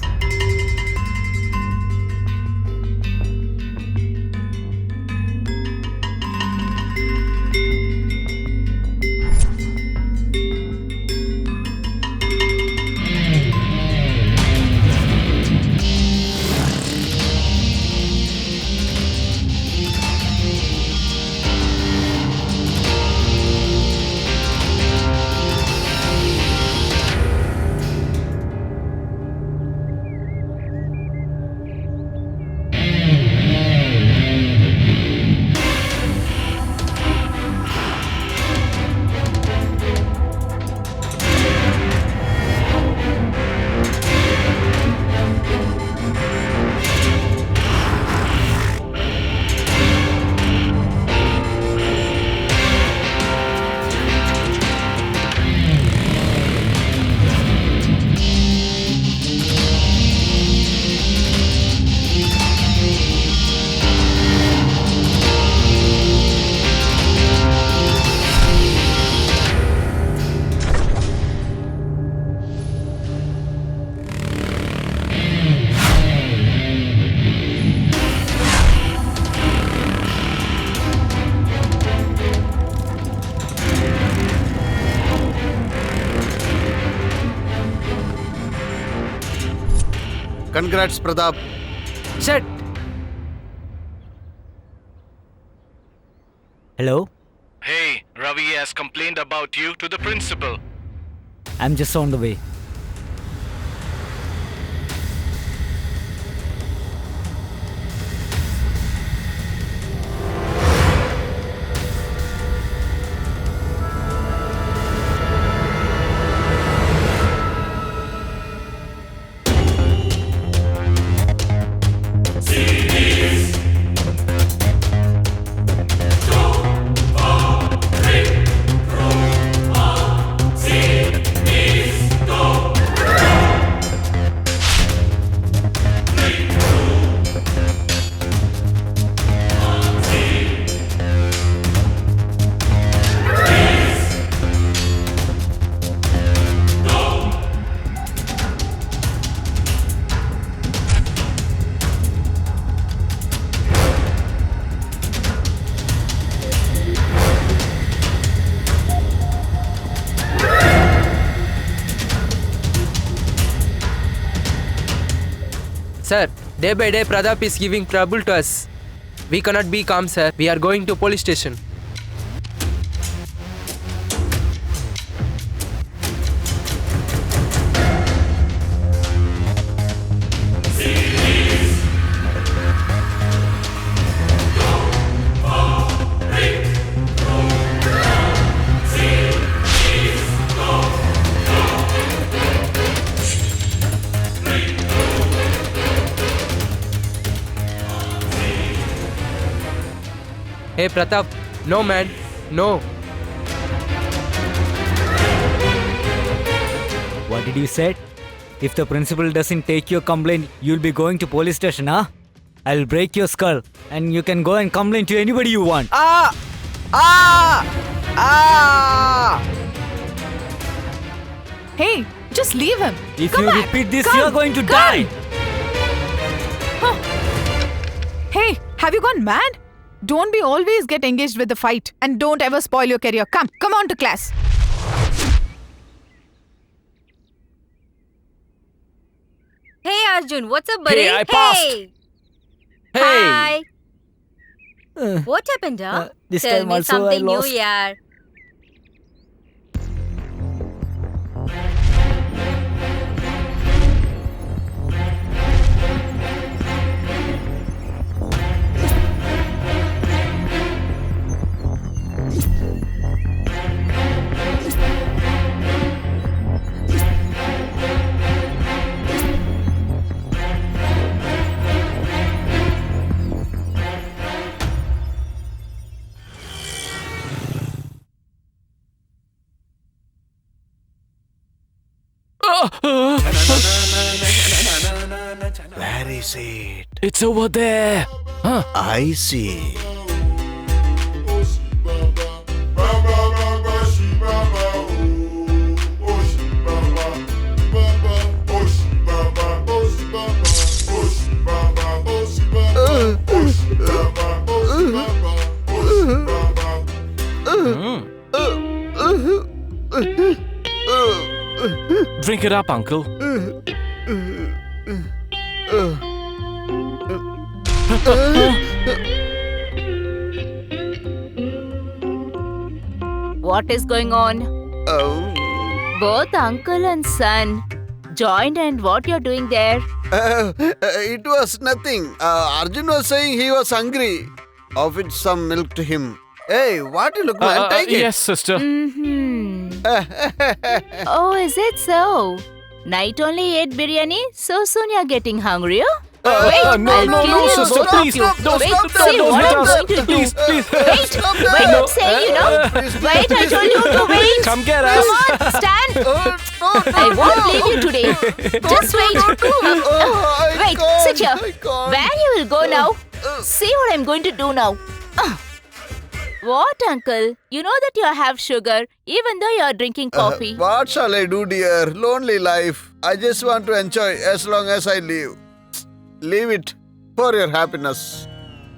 Congrats, Pratap. Shut. Hello? Hey, Ravi has complained about you to the principal. I'm just on the way. Sir, day by day Pratap is giving trouble to us. We cannot be calm, sir. We are going to police station. Hey Pratap, no man, no. What did you say? If the principal doesn't take your complaint, you'll be going to police station, huh? I'll break your skull and you can go and complain to anybody you want. Ah! Ah! Ah! Hey, just leave him. If Come you back. repeat this, Come, you're going to come. die. Huh. Hey, have you gone mad? Don't be always get engaged with the fight and don't ever spoil your career. Come on to class. Hey Arjun, what's up, buddy? Hey, I passed. Hi. What happened, huh? This Tell time me also I something new, lost. yaar. Where is it? It's over there. Huh? I see. Drink it up, uncle. What is going on? Both uncle and son joined, and what you're doing there? It was nothing. Arjun was saying he was hungry. Offered some milk to him. Hey, what you look, man? Take it. Yes, sister. Oh, is it so? Night only ate biryani, so soon you're getting hungry, huh? Wait, no, I'll no, kill no, you, sister, both of please, you. don't Wait, stop, see don't what hit I'm us. going to do. Please, please. Wait, wait, I'm saying, you know. Wait, I told you to wait. Come get us. Come on, stand. I won't leave you today. Just wait. Wait, sit here. Where you will go now? See what I'm going to do now. What, uncle? You know that you have sugar, even though you are drinking coffee. What shall I do, dear? Lonely life. I just want to enjoy as long as I live. Leave it for your happiness.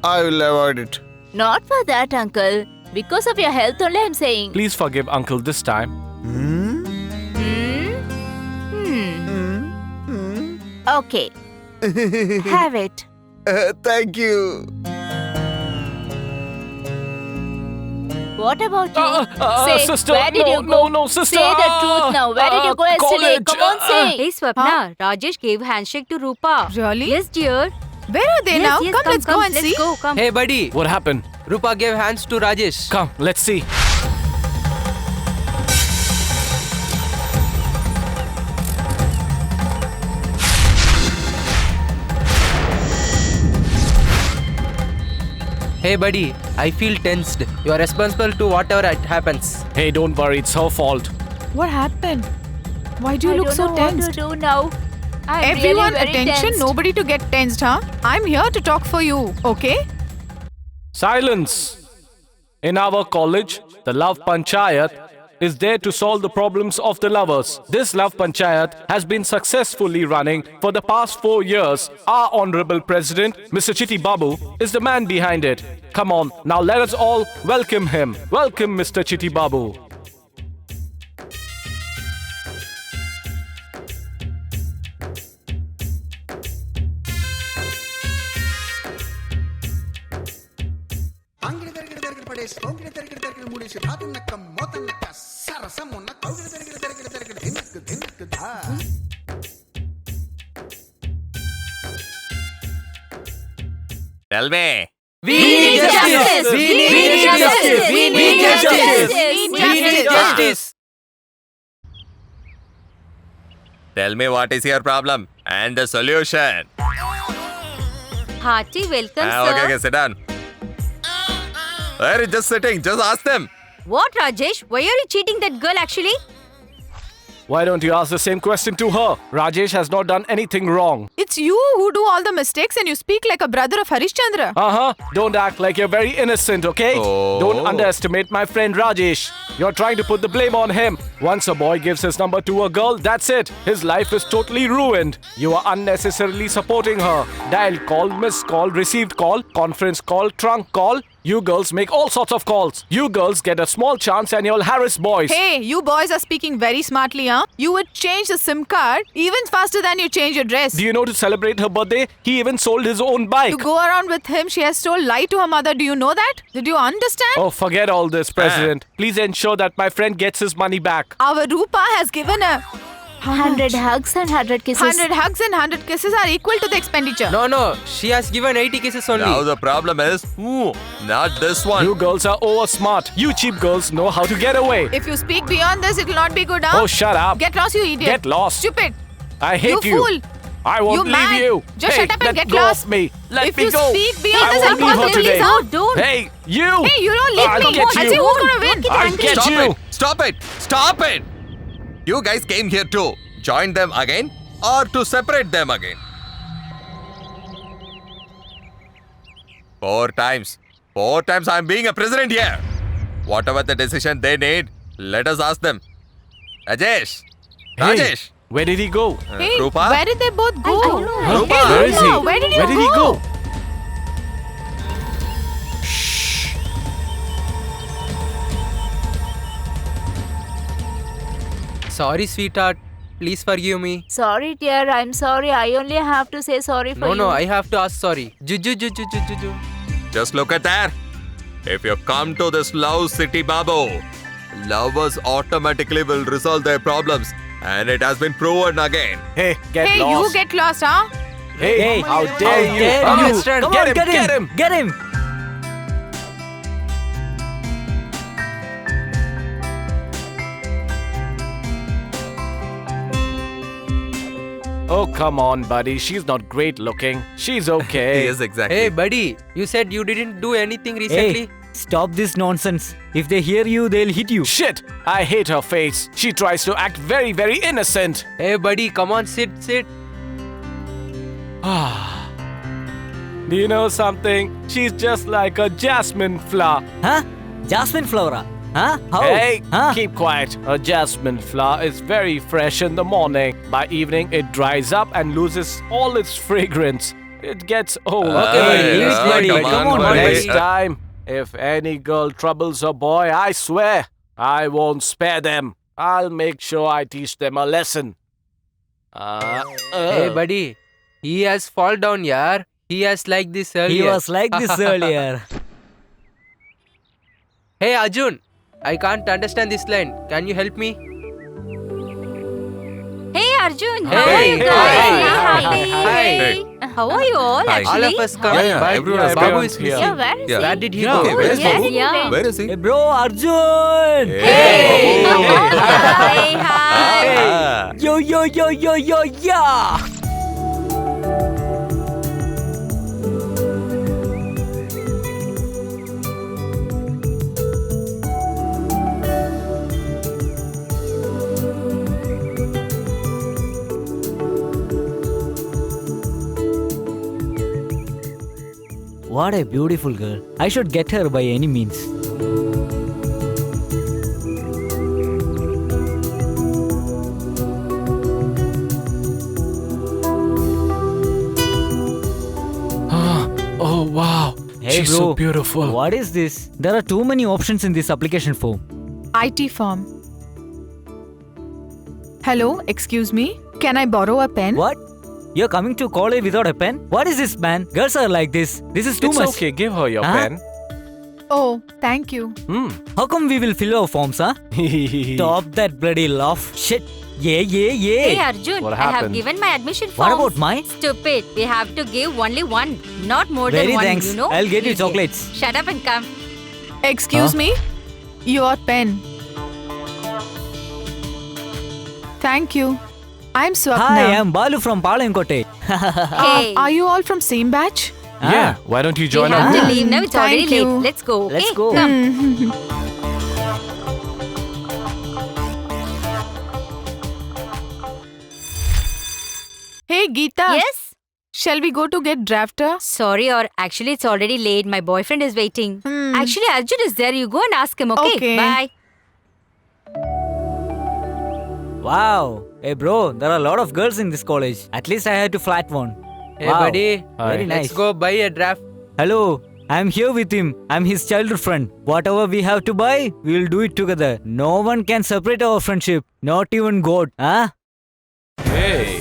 I will avoid it. Not for that, uncle. Because of your health only, I'm saying. Please forgive uncle this time. Okay. Have it. Thank you. What about you? Say, sister, where did you go? no, sister. Say the truth now. Where did you go yesterday? College. Come on, say. Hey Swapna, Rajesh gave handshake to Rupa. Really? Yes, dear. Where are they now? Yes, Come, let's go and let's see. Go, come. Hey buddy, What happened? Rupa gave hands to Rajesh. Come, let's see. Hey buddy, I feel tensed. You are responsible to whatever happens. Hey, don't worry, it's her fault. What happened? Why do you I look don't so know tensed? what to do now. I'm Everyone, really very attention, tensed. nobody to get tensed, huh? I'm here to talk for you, okay? Silence! In our college, the Love Panchayat is there to solve the problems of the lovers. This Love Panchayat has been successfully running for the past 4 years. Our Honorable President, Mr. Chitti Babu, is the man behind it. Come on, now let us all welcome him. Welcome, Mr. Chitti Babu. Tell me. We need justice. We need justice. We need justice. We need justice. Tell me what is your problem and the solution. Hearty welcome, Okay, sir. okay, sit down. They're just sitting. Just ask them. What, Rajesh? Why are you cheating that girl actually? Why don't you ask the same question to her? Rajesh has not done anything wrong. It's you who do all the mistakes and you speak like a brother of Harishchandra. Don't act like you're very innocent, okay? Oh. Don't underestimate my friend Rajesh. You're trying to put the blame on him. Once a boy gives his number to a girl, that's it. His life is totally ruined. You are unnecessarily supporting her. Dial call, missed call, received call, conference call, trunk call. You girls make all sorts of calls. You girls get a small chance and you'll harass boys. Hey, you boys are speaking very smartly, huh? You would change the SIM card even faster than you change your dress. Do you know to celebrate her birthday, he even sold his own bike? To go around with him, she has told lie to her mother. Do you know that? Did you understand? Oh, forget all this, President. Please ensure that my friend gets his money back. Our Rupa has given a 100 hugs and 100 kisses. 100 hugs and 100 kisses are equal to the expenditure. No, she has given 80 kisses only. Now the problem is, not this one. You girls are over smart. You cheap girls know how to get away. If you speak beyond this, it will not be good, huh? Oh, shut up. Get lost, you idiot. Get lost. Stupid. I hate You fool. I won't You leave man. you. Just hey, shut up and let get go lost. of me. Let If me you go. speak beyond I this, won't I'll leave her call today. police. No, don't. Hey, you. Hey, you don't leave I'll me. get I'll you. see who's gonna win. I'll get Stop you. it! Stop it! Stop it! You guys came here to join them again or to separate them again? 4 times. 4 times I'm being a president here. Whatever the decision they need, let us ask them. Rajesh! Hey, Rajesh! where did he go? Hey, Rupa? where did they both go? I know. Rupa! Hey, Where is he? Rupa, where did you he go? Sorry, sweetheart. Please forgive me. Sorry, dear. I'm sorry. I only have to say sorry for you. No, I have to ask sorry. Juju. Just look at that. If you come to this love city, Babu, lovers automatically will resolve their problems. And it has been proven again. Hey, get Hey, lost. you get lost, huh? Hey, how dare you? Come on, Let's Come on, get him. Get him. Oh, come on, buddy. She's not great looking. She's okay. Yes, exactly. Hey, buddy. You said you didn't do anything recently. Hey, stop this nonsense. If they hear you, they'll hit you. Shit! I hate her face. She tries to act very, very innocent. Hey, buddy. Come on, sit. Do you know something? She's just like a jasmine flower. Huh? Jasmine flower. Huh? How? Hey, Huh? keep quiet. A jasmine flower is very fresh in the morning. By evening, it dries up and loses all its fragrance. It gets old. Okay, leave it, buddy. Come on, buddy. Next time, if any girl troubles a boy, I swear, I won't spare them. I'll make sure I teach them a lesson. Hey, buddy. He has fall down, yaar. He has like this earlier. He was like this earlier. Hey, Arjun. I can't understand this line. Can you help me? Hey, Arjun. How Hey, are you hey, guys? hi. How are you all Hi. actually? All of us come. Yeah, but everyone is Babu everyone's is here. missing. Yeah, where is Yeah. he? Where did he Yeah. go? Okay, where is Yes, Babu? yeah. Where is he? Hey, bro, Arjun! Hey. Hi. Ah. Yo, yeah! What a beautiful girl. I should get her by any means. Oh, wow. Hey, She's bro. so beautiful. What is this? There are too many options in this application form. IT firm. Hello, excuse me. Can I borrow a pen? What? You're coming to college without a pen? What is this, man? Girls are like this. This is too It's much. okay. Give her your Huh? pen. Oh, thank you. How come we will fill our forms, huh? Stop that bloody laugh. Shit. Yeah. Hey Arjun, What I have happened? given my admission What form. about mine? Stupid. We have to give only one, not more Very than one. thanks. You know. I'll get you Idiot. chocolates. Shut up and come. Excuse me? Your pen. Thank you. I'm Swapna. Hi, I'm Balu from Palankote. Hey. Are you all from same batch? Yeah, why don't you We join have our to group? leave now. It's Thank already you. late. Let's go. Let's okay? go. Come. Hey, Geeta. Yes. Shall we go to get drafter? Sorry, or actually, it's already late. My boyfriend is waiting. Actually, Arjun is there. You go and ask him. Okay. Okay. Bye. Wow. Hey, bro, there are a lot of girls in this college. At least I had to flat one. Hey, Wow. buddy. Very nice. Let's go buy a draft. Hello. I'm here with him. I'm his childhood friend. Whatever we have to buy, we'll do it together. No one can separate our friendship. Not even God. Huh? Hey.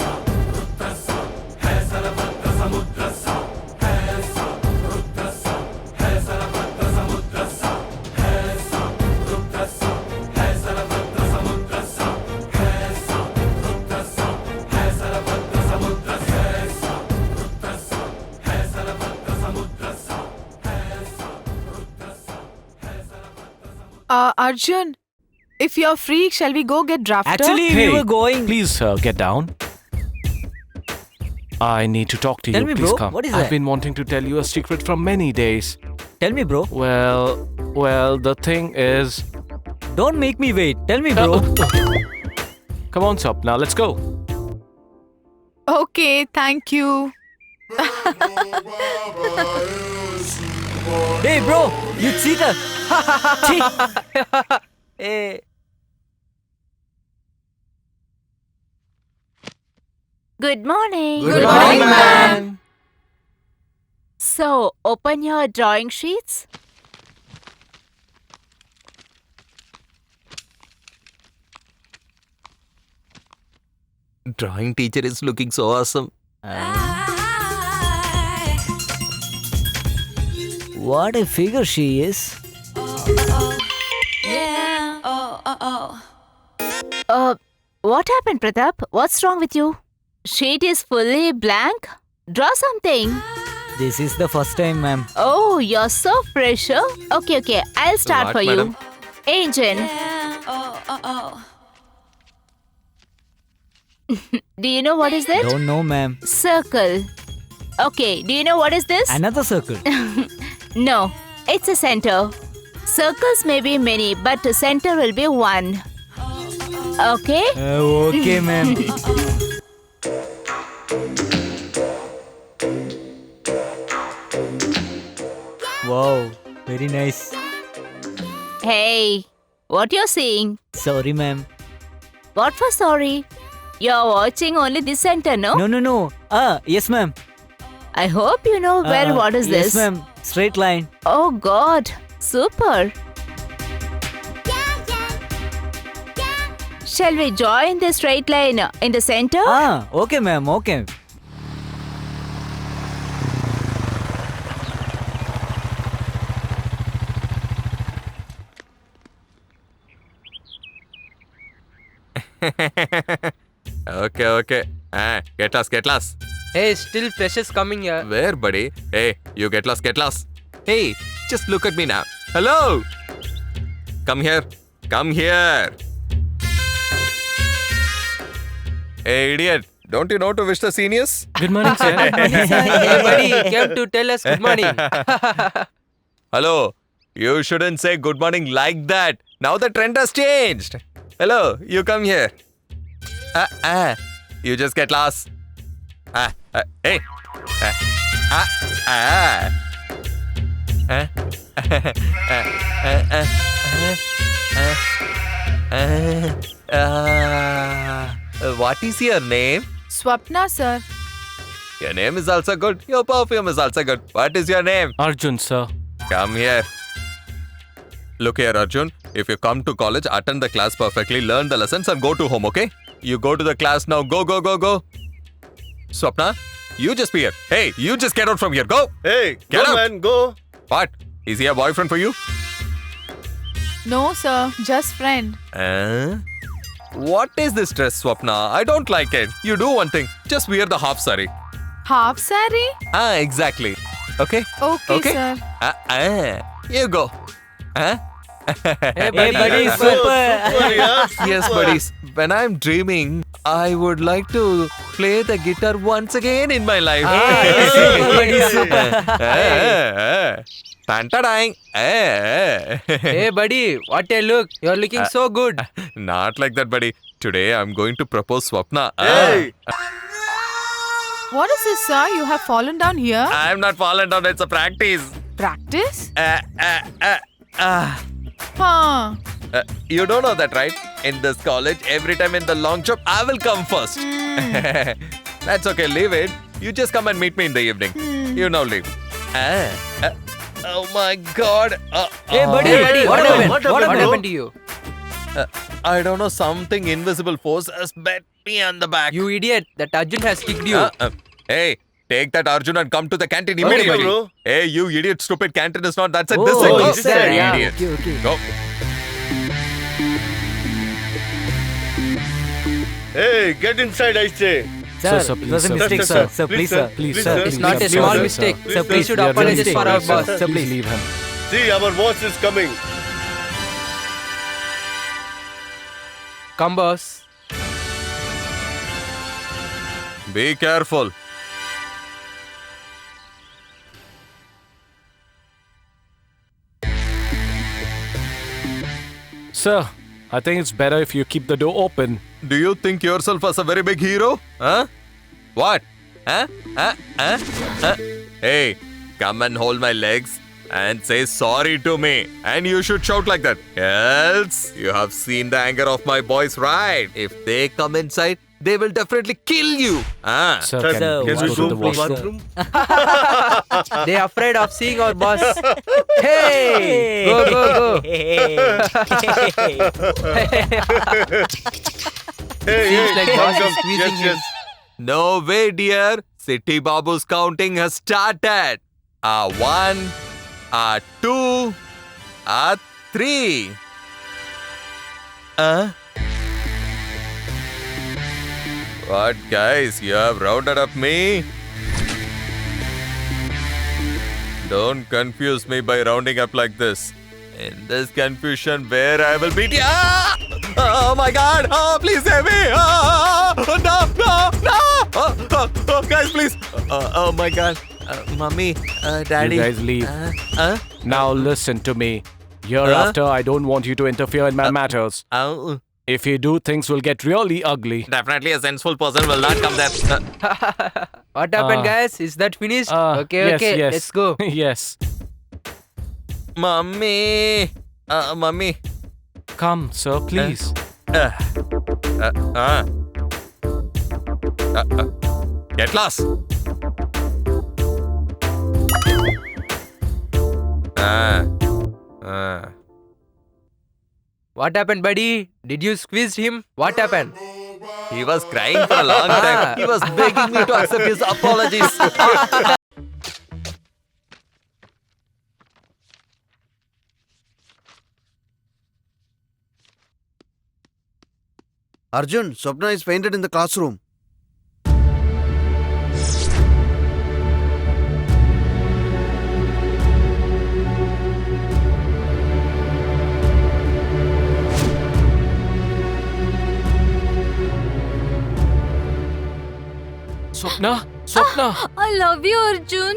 Arjun, if you're free, shall we go get drafter? Actually, Hey, we were going. Please get down. I need to talk to Tell you. me, Please bro, come. what is I've that? been wanting to tell you a secret from many days. Tell me, bro. Well, the thing is. Don't make me wait. Tell me, bro. Come on, Sop. Now let's go. Okay, thank you. Hey, bro. You cheater. Hey. Good morning. Good morning, ma'am. So, open your drawing sheets. Drawing teacher is looking so awesome. What a figure she is. What happened, Pratap? What's wrong with you? Sheet is fully blank. Draw something. This is the first time, ma'am. Oh, you're so fresh. Huh? Okay. I'll start What, for madam? you. Angel. Do you know what is that? Don't know, ma'am. Circle. Okay, do you know what is this? Another circle. No, it's a center. Circles may be many, but the center will be one. Okay? Okay, ma'am. Wow, very nice. Hey, what you're seeing? Sorry, ma'am. What for sorry? You're watching only this center, no? No. Yes, ma'am. I hope you know what is yes, this. Yes, ma'am. Straight line. Oh God, super. Shall we join the straight line in the center? Okay, ma'am. Okay. Okay. Get lost. Hey, still freshers coming here. Where, buddy? Hey, you get lost. Hey, just look at me now. Hello! Come here. Hey, idiot. Don't you know to wish the seniors? Good morning, sir. Hey, buddy, came to tell us good morning. Hello. You shouldn't say good morning like that. Now the trend has changed. Hello, you come here. You just get lost. Hey. What is your name? Swapna, sir. Your name is also good. Your perfume is also good. What is your name? Arjun, sir. Come here. Look here, Arjun. If you come to college, attend the class perfectly, learn the lessons and go to home, okay? You go to the class now. Go. Swapna, you just be here. Hey, you just get out from here. Go. Hey, Get go, out. man, go. What? Is he a boyfriend for you? No, sir. Just friend. What is this dress, Swapna? I don't like it. You do one thing. Just wear the half sari. Half sari? Exactly. Okay? Okay, sir. You go. Huh? Hey, buddy, super. Yes, buddies. When I'm dreaming, I would like to play the guitar once again in my life. Tantadang. Hey, buddy, what a look. You're looking so good. Not like that, buddy. Today I'm going to propose Swapna. Hey! What is this, sir? You have fallen down here? I'm not fallen down. It's a practice. Practice? Uh, you don't know that, right? In this college, every time in the long jump, I will come first. That's okay, leave it. You just come and meet me in the evening. You now leave. Oh my God. Hey, buddy, what happened to you? I don't know, something invisible force has bet me on the back. You idiot, that Arjun has kicked you. Hey, take that Arjun and come to the canteen immediately. bro. Hey, you idiot, stupid canteen is not that side. This Oh, side. Go. this side, yeah. Idiot. Okay. Go. Hey, get inside, I say. Sir, sir, it please, was a sir. mistake, Please, sir. sir. Sir, Please, please, sir. sir. Please, Please, sir. sir. It's not a small mistake. Sir, We please, should we are apologize really for our sorry, boss. sir. Please Please. leave him. See, our boss is coming. Come, boss. Be careful. Sir, I think it's better if you keep the door open. Do you think yourself as a very big hero? Huh? What? Huh? Hey, come and hold my legs and say sorry to me. And you should shout like that. Else, you have seen the anger of my boys, right? If they come inside, they will definitely kill you. Sir, Sir, can Sir, you Can please we go to go the to washroom? bathroom? They are afraid of seeing our boss. Hey! Go. Hey, Seems like come, boss is come. squeezing him. No way, dear. City Babu's counting has started. 1, 2, 3. What, guys? You have rounded up me? Don't confuse me by rounding up like this. In this confusion, where I will beat you. Oh my God! Oh, please save me! No! Guys, please! Oh my God! Mommy, Daddy. You guys leave. Now listen to me. Hereafter, I don't want you to interfere in my matters. If you do, things will get really ugly. Definitely a sensible person will not come there. What happened, guys? Is that finished? Okay, yes. let's go. Yes. Mommy! Mommy. Come, sir, please. Get lost! What happened, buddy? Did you squeeze him? What happened? He was crying for a long time. He was begging me to accept his apologies. Arjun, Swapna is fainted in the classroom. Swapna! I love you, Arjun.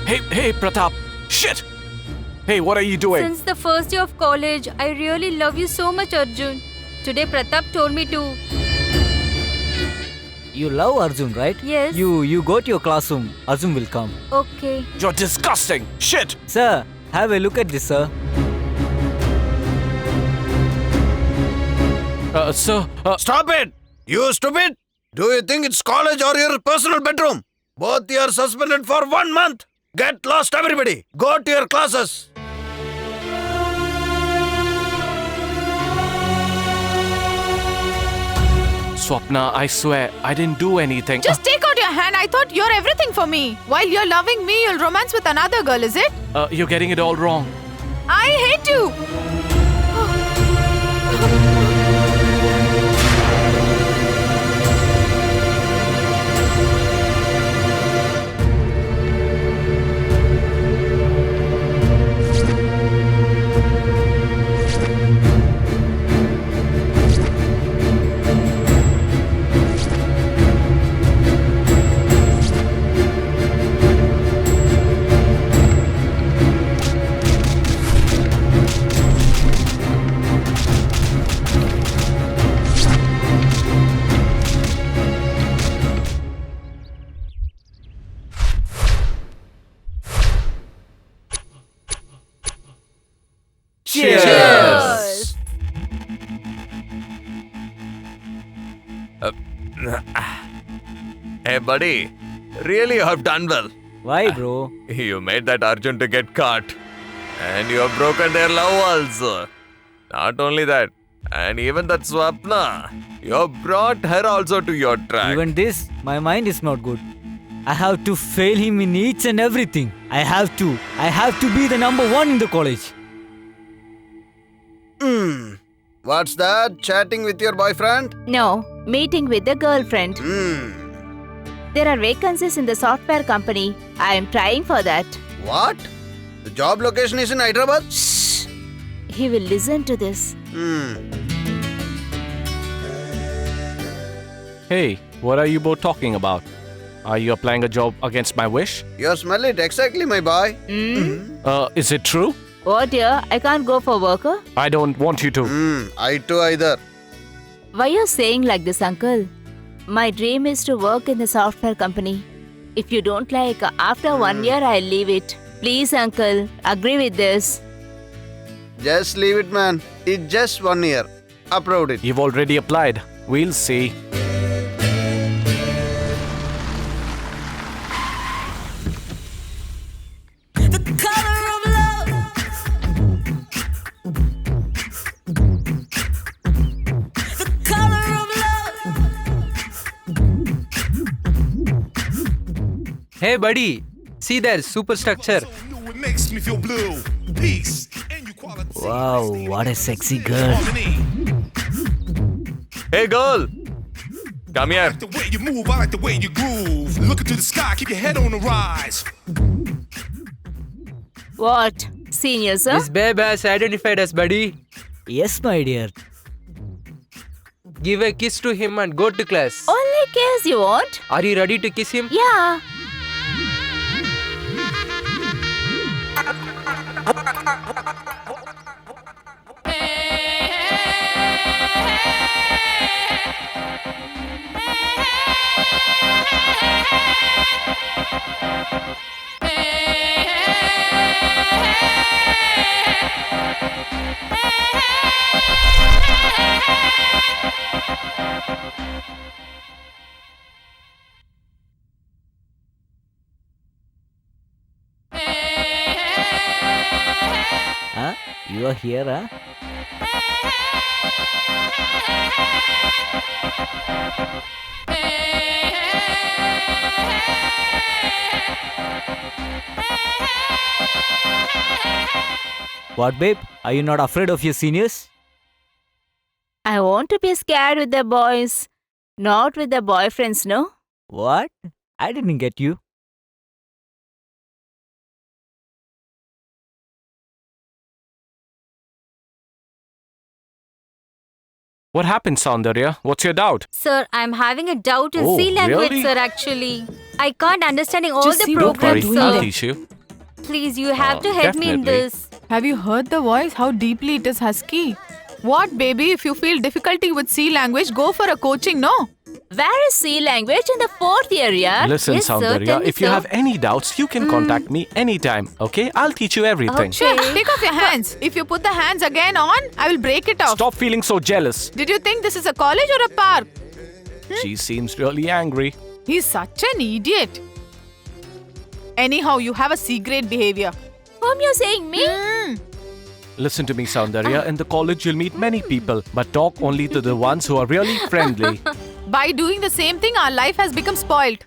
Hey, Pratap! Shit! Hey, what are you doing? Since the first day of college, I really love you so much, Arjun. Today, Pratap told me to. You love Arjun, right? Yes. You go to your classroom. Arjun will come. Okay. You're disgusting! Shit! Sir, have a look at this, sir. Sir, Stop it! You stupid! Do you think it's college or your personal bedroom? Both you are suspended for 1 month. Get lost, everybody. Go to your classes. Swapna, I swear, I didn't do anything. Just take out your hand. I thought you're everything for me. While you're loving me, you'll romance with another girl, is it? You're getting it all wrong. I hate you. Cheers! Hey, buddy. Really, you have done well. Why, bro? You made that Arjun to get caught. And you have broken their love also. Not only that, and even that Swapna. You have brought her also to your track. Even this, my mind is not good. I have to fail him in each and everything. I have to be the number one in the college. What's that? Chatting with your boyfriend? No, meeting with the girlfriend. Hmm. There are vacancies in the software company. I am trying for that. What? The job location is in Hyderabad? Shh. He will listen to this. Hey, what are you both talking about? Are you applying a job against my wish? You smell it exactly, my boy. Is it true? Oh dear, I can't go for worker. I don't want you to. I too either. Why you saying like this, uncle? My dream is to work in the software company. If you don't like, after 1 year I'll leave it. Please, uncle, agree with this. Just leave it, man. It's just 1 year. Approved it. You've already applied. We'll see. Hey buddy, see there, superstructure. It makes me feel blue. Peace. Wow, what a sexy girl. Hey, girl. Come here. The way you move, I like the way you groove. Look into the sky, keep your head on the rise. What? Senior, sir? This babe has identified us, buddy. Yes, my dear. Give a kiss to him and go to class. Only kiss you want? Are you ready to kiss him? Yeah. Huh? You are here, huh? What, babe? Are you not afraid of your seniors? I want to be scared with the boys, not with the boyfriends, no? What? I didn't get you. What happened, Soundarya? What's your doubt? Sir, I'm having a doubt in Oh, C language, really? sir, actually. I can't understanding all Just the see Don't what worry, programs, I'll sir. teach you. Please, you have to help me in definitely. this. Have you heard the voice? How deeply it is husky. What, baby? If you feel difficulty with C language, go for a coaching, no? Where is C language in the 4th year, yeah? Listen, Yes, sir, Soundarya, tell me, if you sir. have any doubts, you can contact me anytime, okay? I'll teach you everything. Sure, take off your hands. If you put the hands again on, I will break it off. Stop feeling so jealous. Did you think this is a college or a park? She seems really angry. He's such an idiot. Anyhow, you have a C-grade behavior. Whom you saying, me? Listen to me, Soundarya. In the college, you'll meet many people, but talk only to the ones who are really friendly. By doing the same thing, our life has become spoiled.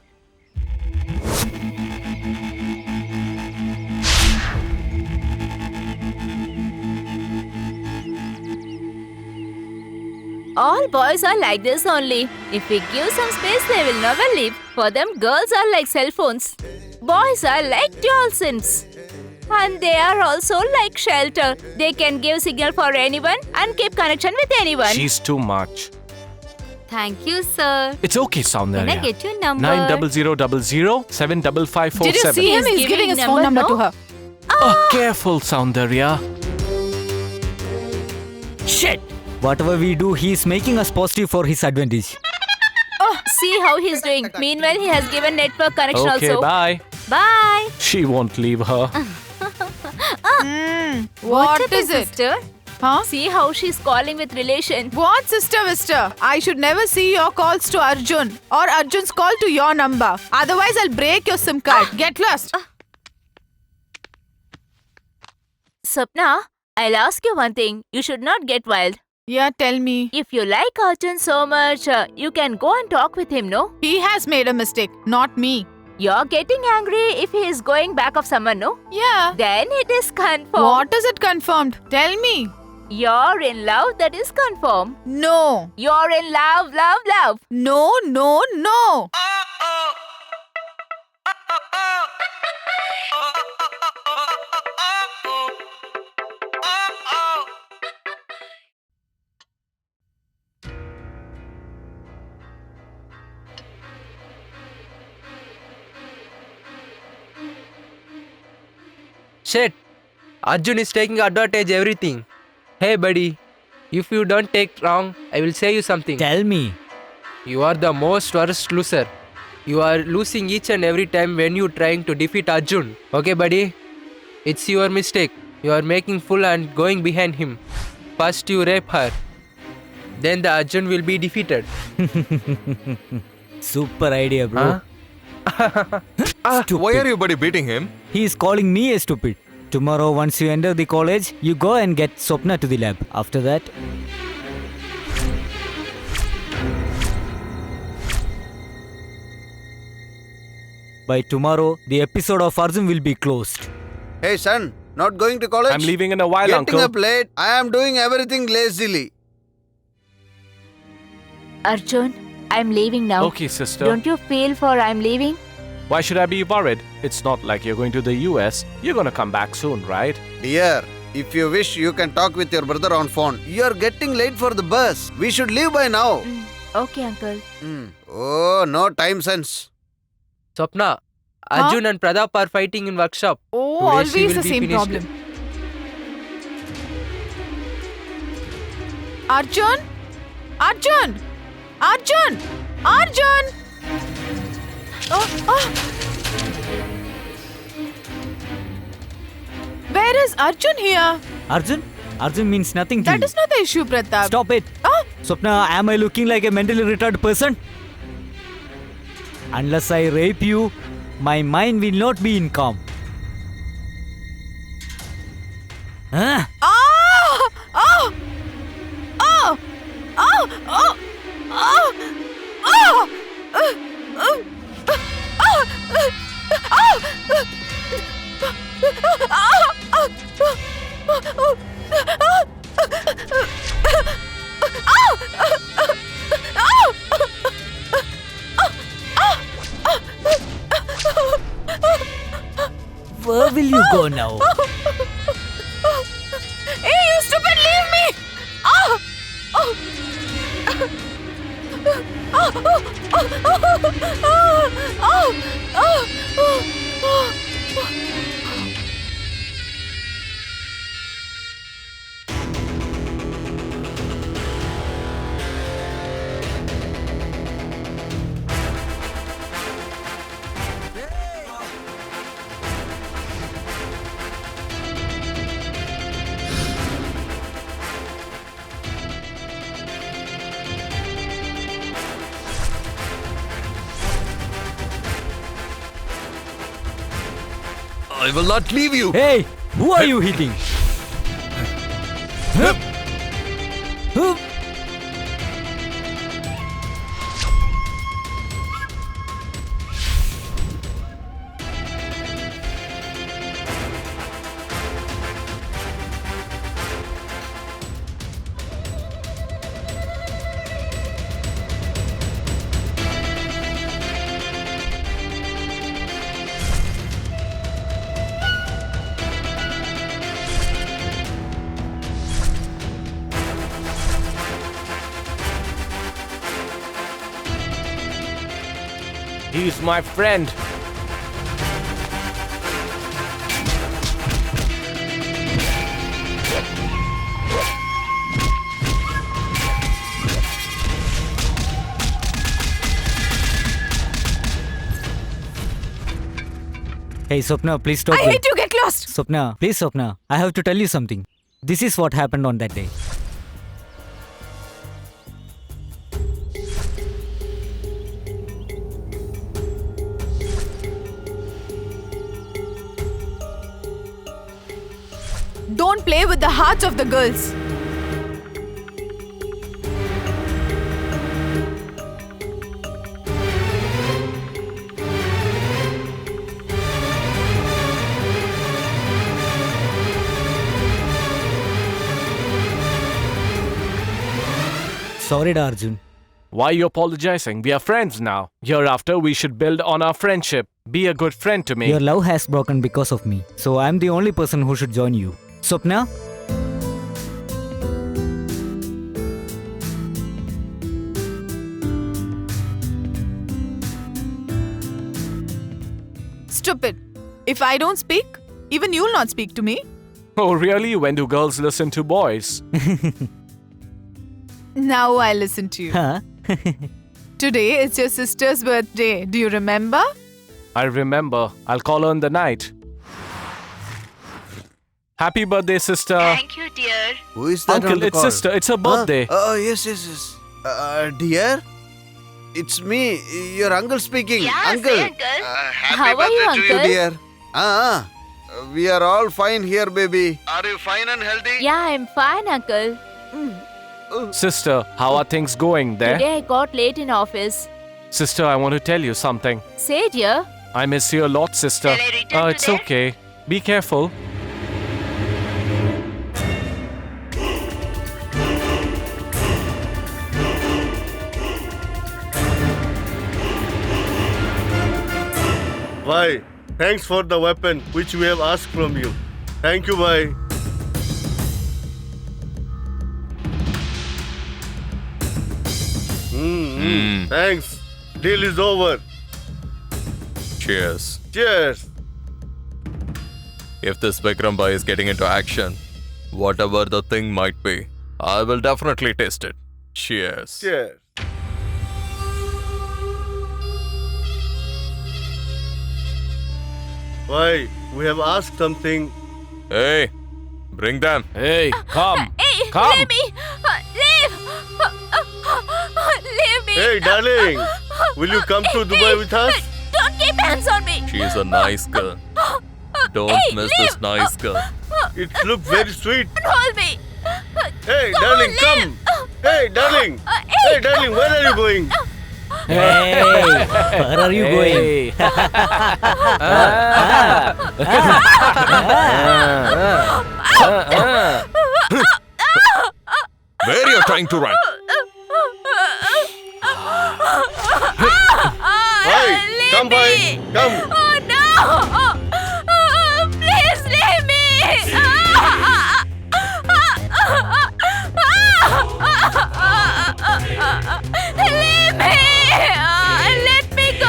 All boys are like this only. If we give some space, they will never leave. For them, girls are like cell phones. Boys are like dual SIMs. And they are also like shelter. They can give signal for anyone and keep connection with anyone. She's too much. Thank you, sir. It's okay, Soundarya. Can I get your number? 9000075547. Did you see him? He's giving his phone number to her. Oh, careful, Soundarya. Shit! Whatever we do, he is making us positive for his advantage. Oh, see how he's doing. Meanwhile, he has given network connection Okay, also. bye. Bye. She won't leave her. What is it? Sister? Huh? See how she's calling with relation. What, Sister Mister? I should never see your calls to Arjun or Arjun's call to your number. Otherwise, I'll break your SIM card. Get lost. Sapna, I'll ask you one thing. You should not get wild. Yeah, tell me. If you like Arjun so much, you can go and talk with him, no? He has made a mistake, not me. You're getting angry if he is going back of someone, no? Yeah. Then it is confirmed. What is it confirmed? Tell me. You're in love, that is confirmed. No. You're in love, love, love. No, no, no. Shit! Arjun is taking advantage everything. Hey buddy, if you don't take wrong, I will say you something. Tell me. You are the most worst loser. You are losing each and every time when you trying to defeat Arjun. Okay buddy? It's your mistake. You are making fool and going behind him. First you rape her. Then the Arjun will be defeated. Super idea, bro. Why are you buddy beating him? He is calling me a stupid. Tomorrow, once you enter the college, you go and get Swapna to the lab. After that, by tomorrow, the episode of Arjun will be closed. Hey son, not going to college? I'm leaving in a while, Getting uncle. up late. I am doing everything lazily. Arjun, I'm leaving now. Okay, sister. Don't you feel for I'm leaving? Why should I be worried? It's not like you're going to the US. You're gonna come back soon, right? Dear, if you wish, you can talk with your brother on phone. You are getting late for the bus. We should leave by now. Okay, uncle. Oh, no time sense. Swapna, Arjun and Pradap are fighting in workshop. Oh, Today she always will the be same finished. problem. Arjun? Arjun! Arjun! Arjun! Where is Arjun here? Arjun? Arjun means nothing to That you. is not the issue, Pratap. Stop it. Swapna, am I looking like a mentally retarded person? Unless I rape you, my mind will not be in calm. Huh? Oh! Oh! Oh! Oh! Oh! Oh! Oh! Where will you go now? Hey, you stupid, leave me! Oh! Oh! I will not leave you. Hey, who are you hitting? He's my friend. Hey, Swapna, please stop. I hate you, get lost! Swapna, please, Swapna. I have to tell you something. This is what happened on that day. Don't play with the hearts of the girls. Sorry, da, Arjun. Why are you apologizing? We are friends now. Hereafter, we should build on our friendship. Be a good friend to me. Your love has broken because of me. So I'm the only person who should join you. Swapna? Stupid. If I don't speak, even you'll not speak to me. Oh, really? When do girls listen to boys? Now I listen to you. Huh? Today is your sister's birthday. Do you remember? I remember. I'll call her in the night. Happy birthday, sister. Thank you, dear. Who is that on Uncle, the it's call? sister. It's her birthday. Oh, yes. Dear? It's me, your uncle speaking. Yeah, uncle. say, uncle. Happy How are you, birthday to you, uncle? dear. We are all fine here, baby. Are you fine and healthy? Yeah, I'm fine, uncle. Sister, how are things going there? Today I got late in office. Sister, I want to tell you something. Say, dear. I miss you a lot, sister. Shall I return It's today? okay. Be careful. Bye. Thanks for the weapon which we have asked from you. Thank you, bye. Thanks. Deal is over. Cheers. Cheers. If this Vikram Bhai is getting into action, whatever the thing might be, I will definitely taste it. Cheers. Cheers. Why? We have asked something. Hey, bring them. Hey, come. Hey, Come. leave me! Leave! Leave me! Hey, darling. Will you come to Dubai with us? Don't keep hands on me! She is a nice girl. Don't Hey, miss leave. this nice girl. It looks very sweet. Hold me! Hey, Come darling, on, come. leave. Hey, darling. Hey. Hey, darling, where are you going? Hey, where are you going? Where you're trying to run? Hey, come by. Come. Oh no! Please leave me! Leave me! Let me go!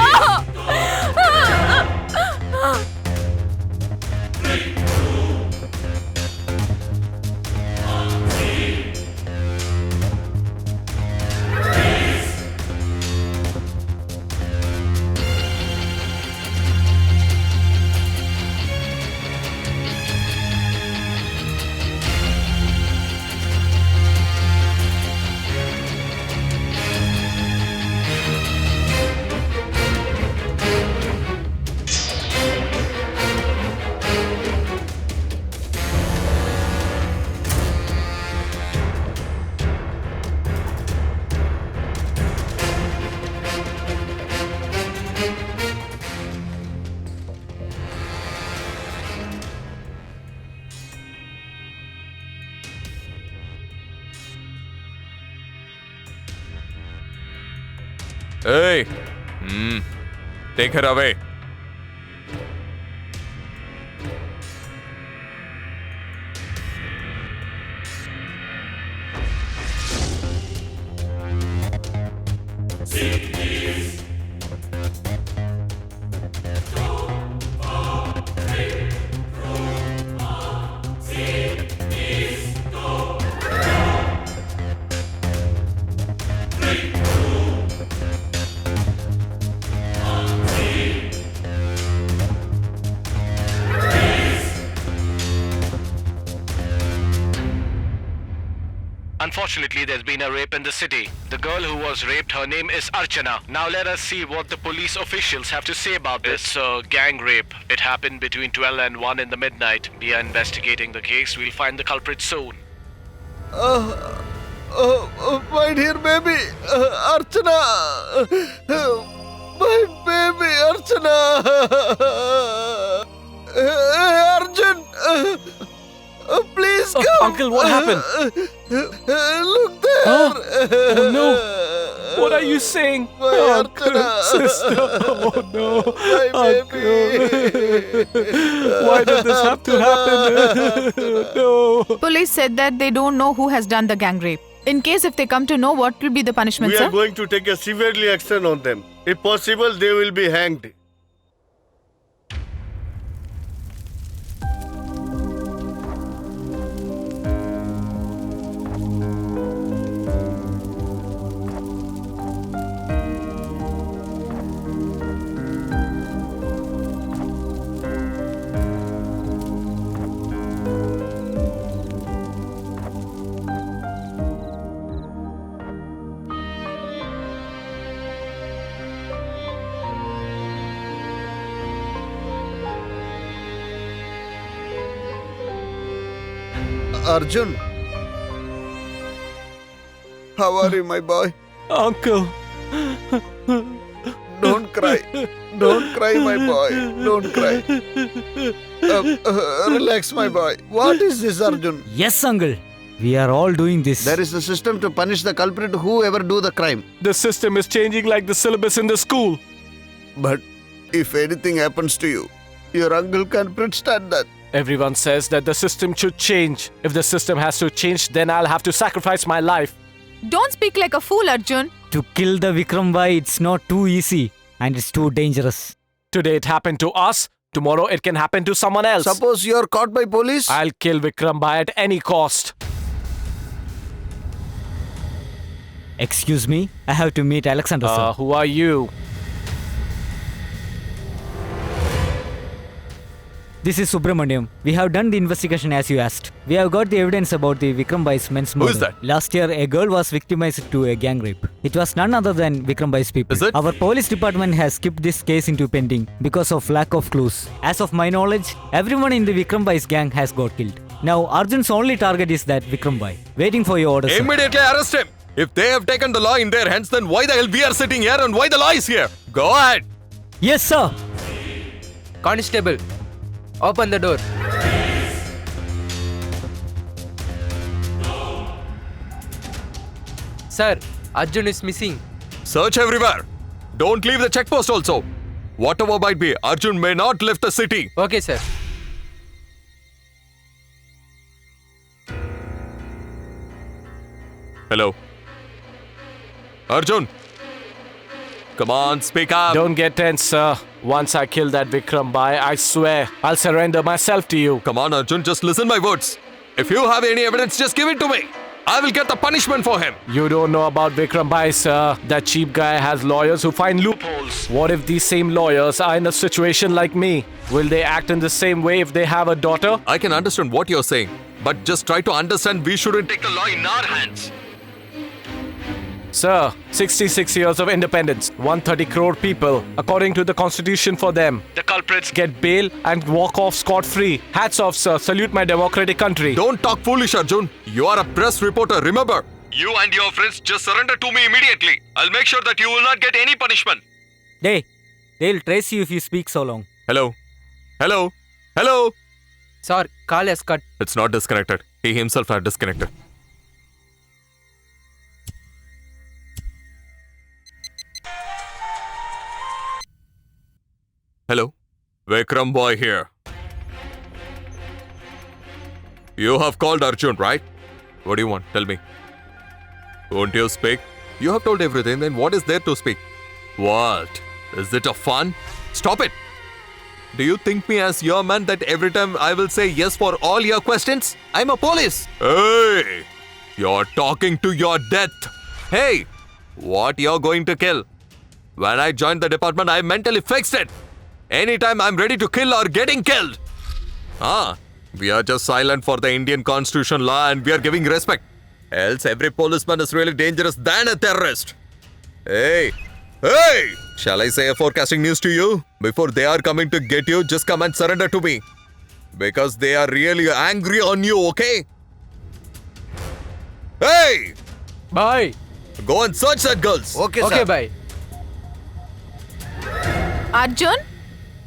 Hey, take her away. Unfortunately, there's been a rape in the city. The girl who was raped, her name is Archana. Now let us see what the police officials have to say about this. It's a gang rape. It happened between 12 and 1 in the midnight. We are investigating the case. We'll find the culprit soon. My dear baby, Archana. My baby, Archana. Arjun. Please come. Uncle, what happened? Look there. Oh no. What are you saying? Uncle, sister. Oh no. Uncle. Why did this have to happen? No. Police said that they don't know who has done the gang rape. In case if they come to know, what will be the punishment, We sir? are going to take a severely action on them. If possible, they will be hanged. Arjun. How are you, my boy? Uncle. Don't cry. Don't cry, my boy. Don't cry. Relax, my boy. What is this, Arjun? Yes, uncle. We are all doing this. There is a system to punish the culprit whoever do the crime. The system is changing like the syllabus in the school. But if anything happens to you, your uncle can't withstand that. Everyone says that the system should change. If the system has to change, then I'll have to sacrifice my life. Don't speak like a fool, Arjun. To kill the Vikram Bhai, it's not too easy and it's too dangerous. Today it happened to us. Tomorrow it can happen to someone else. Suppose you're caught by police? I'll kill Vikram Bhai at any cost. Excuse me, I have to meet Alexander, sir. Who are you? This is Subramaniam. We have done the investigation as you asked. We have got the evidence about the Vikram Bhai's men's murder. Who is that? Last year, a girl was victimized to a gang rape. It was none other than Vikram Bhai's people. Is it? Our police department has skipped this case into pending because of lack of clues. As of my knowledge, everyone in the Vikram Bhai's gang has got killed. Now, Arjun's only target is that Vikram Bhai. Waiting for your orders, sir. Immediately arrest him. If they have taken the law in their hands, then why the hell we are sitting here and why the law is here? Go ahead. Yes, sir. Constable, open the door. Sir, Arjun is missing. Search everywhere. Don't leave the checkpost also. Whatever might be, Arjun may not leave the city. Okay, sir. Hello. Arjun. Come on, speak up. Don't get tense, sir. Once I kill that Vikram Bhai, I swear I'll surrender myself to you. Come on, Arjun, just listen my words. If you have any evidence, just give it to me. I will get the punishment for him. You don't know about Vikram Bhai, sir. That cheap guy has lawyers who find loopholes. What if these same lawyers are in a situation like me? Will they act in the same way if they have a daughter? I can understand what you're saying, but just try to understand we shouldn't take the law in our hands. Sir, 66 years of independence, 130 crore people, according to the constitution for them. The culprits get bail and walk off scot-free. Hats off, sir. Salute my democratic country. Don't talk foolish, Arjun. You are a press reporter, remember? You and your friends just surrender to me immediately. I'll make sure that you will not get any punishment. They'll trace you if you speak so long. Hello? Hello? Hello? Sir, call has cut. It's not disconnected. He himself had disconnected. Hello? Vikram Boy here. You have called Arjun, right? What do you want? Tell me. Won't you speak? You have told everything, then what is there to speak? What? Is it a fun? Stop it! Do you think me as your man that every time I will say yes for all your questions? I'm a police! Hey! You're talking to your death! Hey! What you're going to kill? When I joined the department, I mentally fixed it! Anytime I'm ready to kill or getting killed! We are just silent for the Indian constitution law and we are giving respect. Else every policeman is really dangerous than a terrorist. Hey! Hey! Shall I say a forecasting news to you? Before they are coming to get you, just come and surrender to me. Because they are really angry on you, okay? Hey! Bye. Go and search that girls. Okay, Okay, sir. bye. Arjun?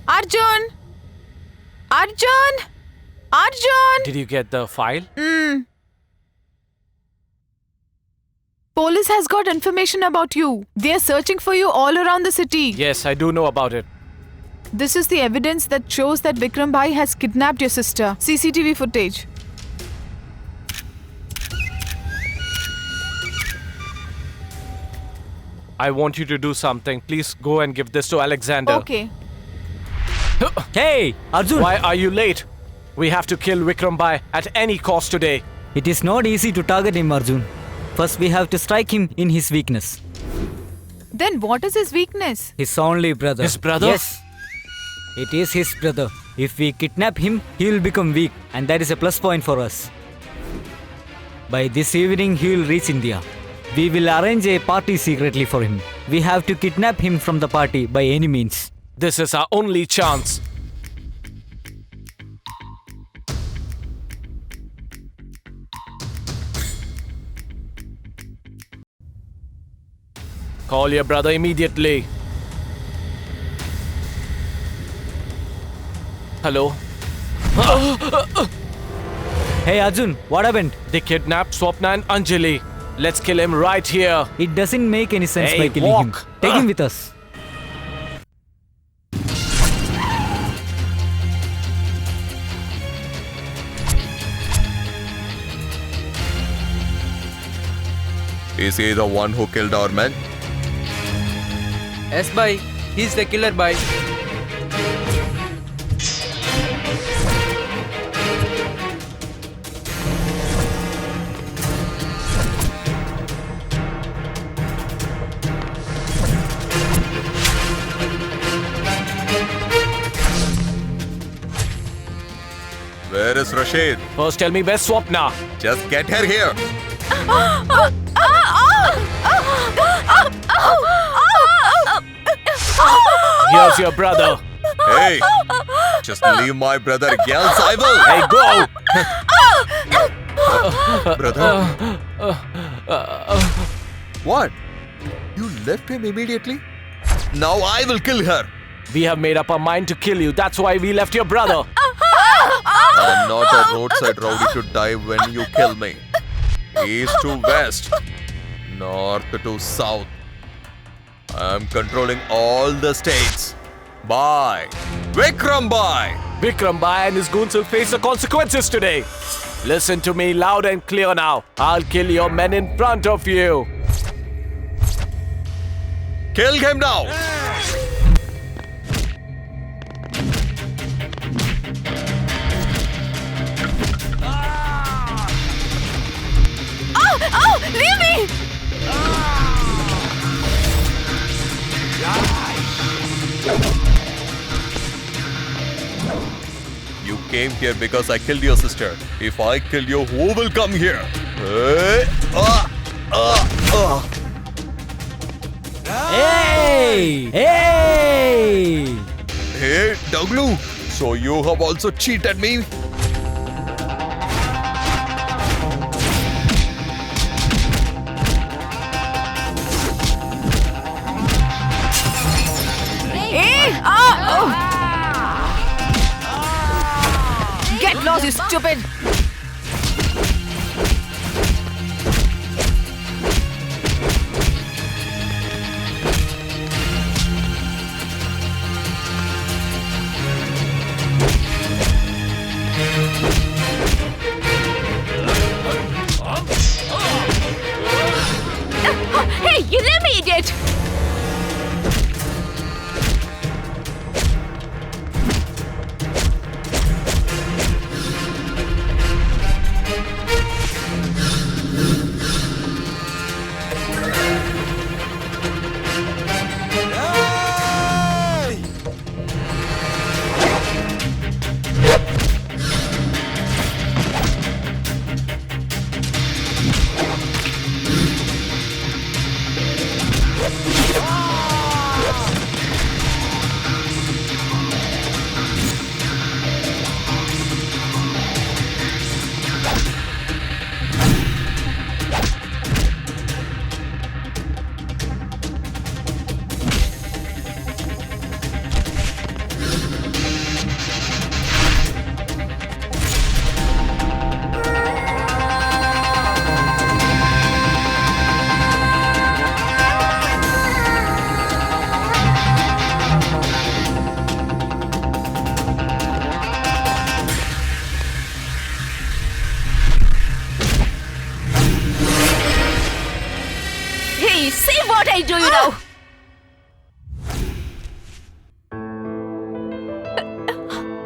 Arjun? Arjun? Arjun? Did you get the file? Police has got information about you. They are searching for you all around the city. Yes, I do know about it. This is the evidence that shows that Vikram Bhai has kidnapped your sister. CCTV footage. I want you to do something. Please go and give this to Alexander. Okay. Hey, Arjun! Why are you late? We have to kill Vikram Bhai at any cost today. It is not easy to target him, Arjun. First, we have to strike him in his weakness. Then what is his weakness? His only brother. His brother? Yes. It is his brother. If we kidnap him, he will become weak, and that is a plus point for us. By this evening, he will reach India. We will arrange a party secretly for him. We have to kidnap him from the party by any means. This is our only chance. Call your brother immediately. Hello? Hey Arjun, what happened? They kidnapped Swapna and Anjali. Let's kill him right here. It doesn't make any sense Hey, by killing him. walk. Take him with us. Is he the one who killed our men? Yes, bye. He's the killer, bye. Where is Rashid? First tell me where's Swapna. Just get her here. Here's your brother. Hey! Just leave my brother, else I will. Hey, go! Brother? What? You left him immediately? Now I will kill her. We have made up our mind to kill you. That's why we left your brother. I'm not a roadside rowdy to die when you kill me. East to west, north to south. I'm controlling all the states. Bye. Vikram Bhai. Vikram Bhai and his goons will face the consequences today. Listen to me loud and clear now. I'll kill your men in front of you. Kill him now. Oh! Leave me! You came here because I killed your sister. If I kill you, who will come here? Hey! Hey! Hey! Hey, Daglu! So you have also cheated me? Hey! Get lost, you stupid! Hey, you let me, idiot!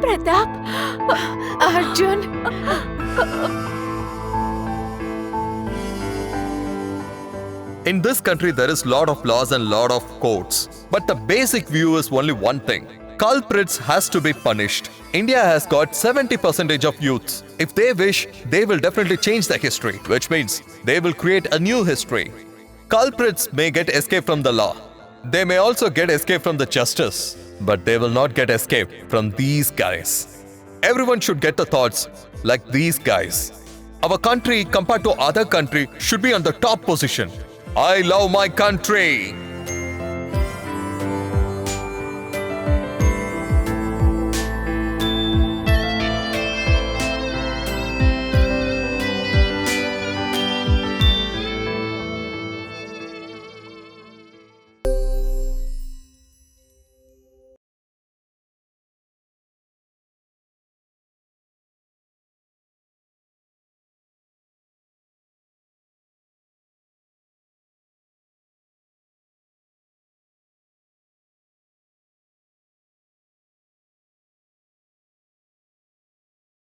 Pratap. Arjun. In this country, there is lot of laws and lot of courts. But the basic view is only one thing. Culprits has to be punished. India has got 70% of youths. If they wish, they will definitely change the history, which means they will create a new history. Culprits may get escape from the law. They may also get escape from the justice. But they will not get escape from these guys. Everyone should get the thoughts like these guys. Our country compared to other country should be on the top position. I love my country.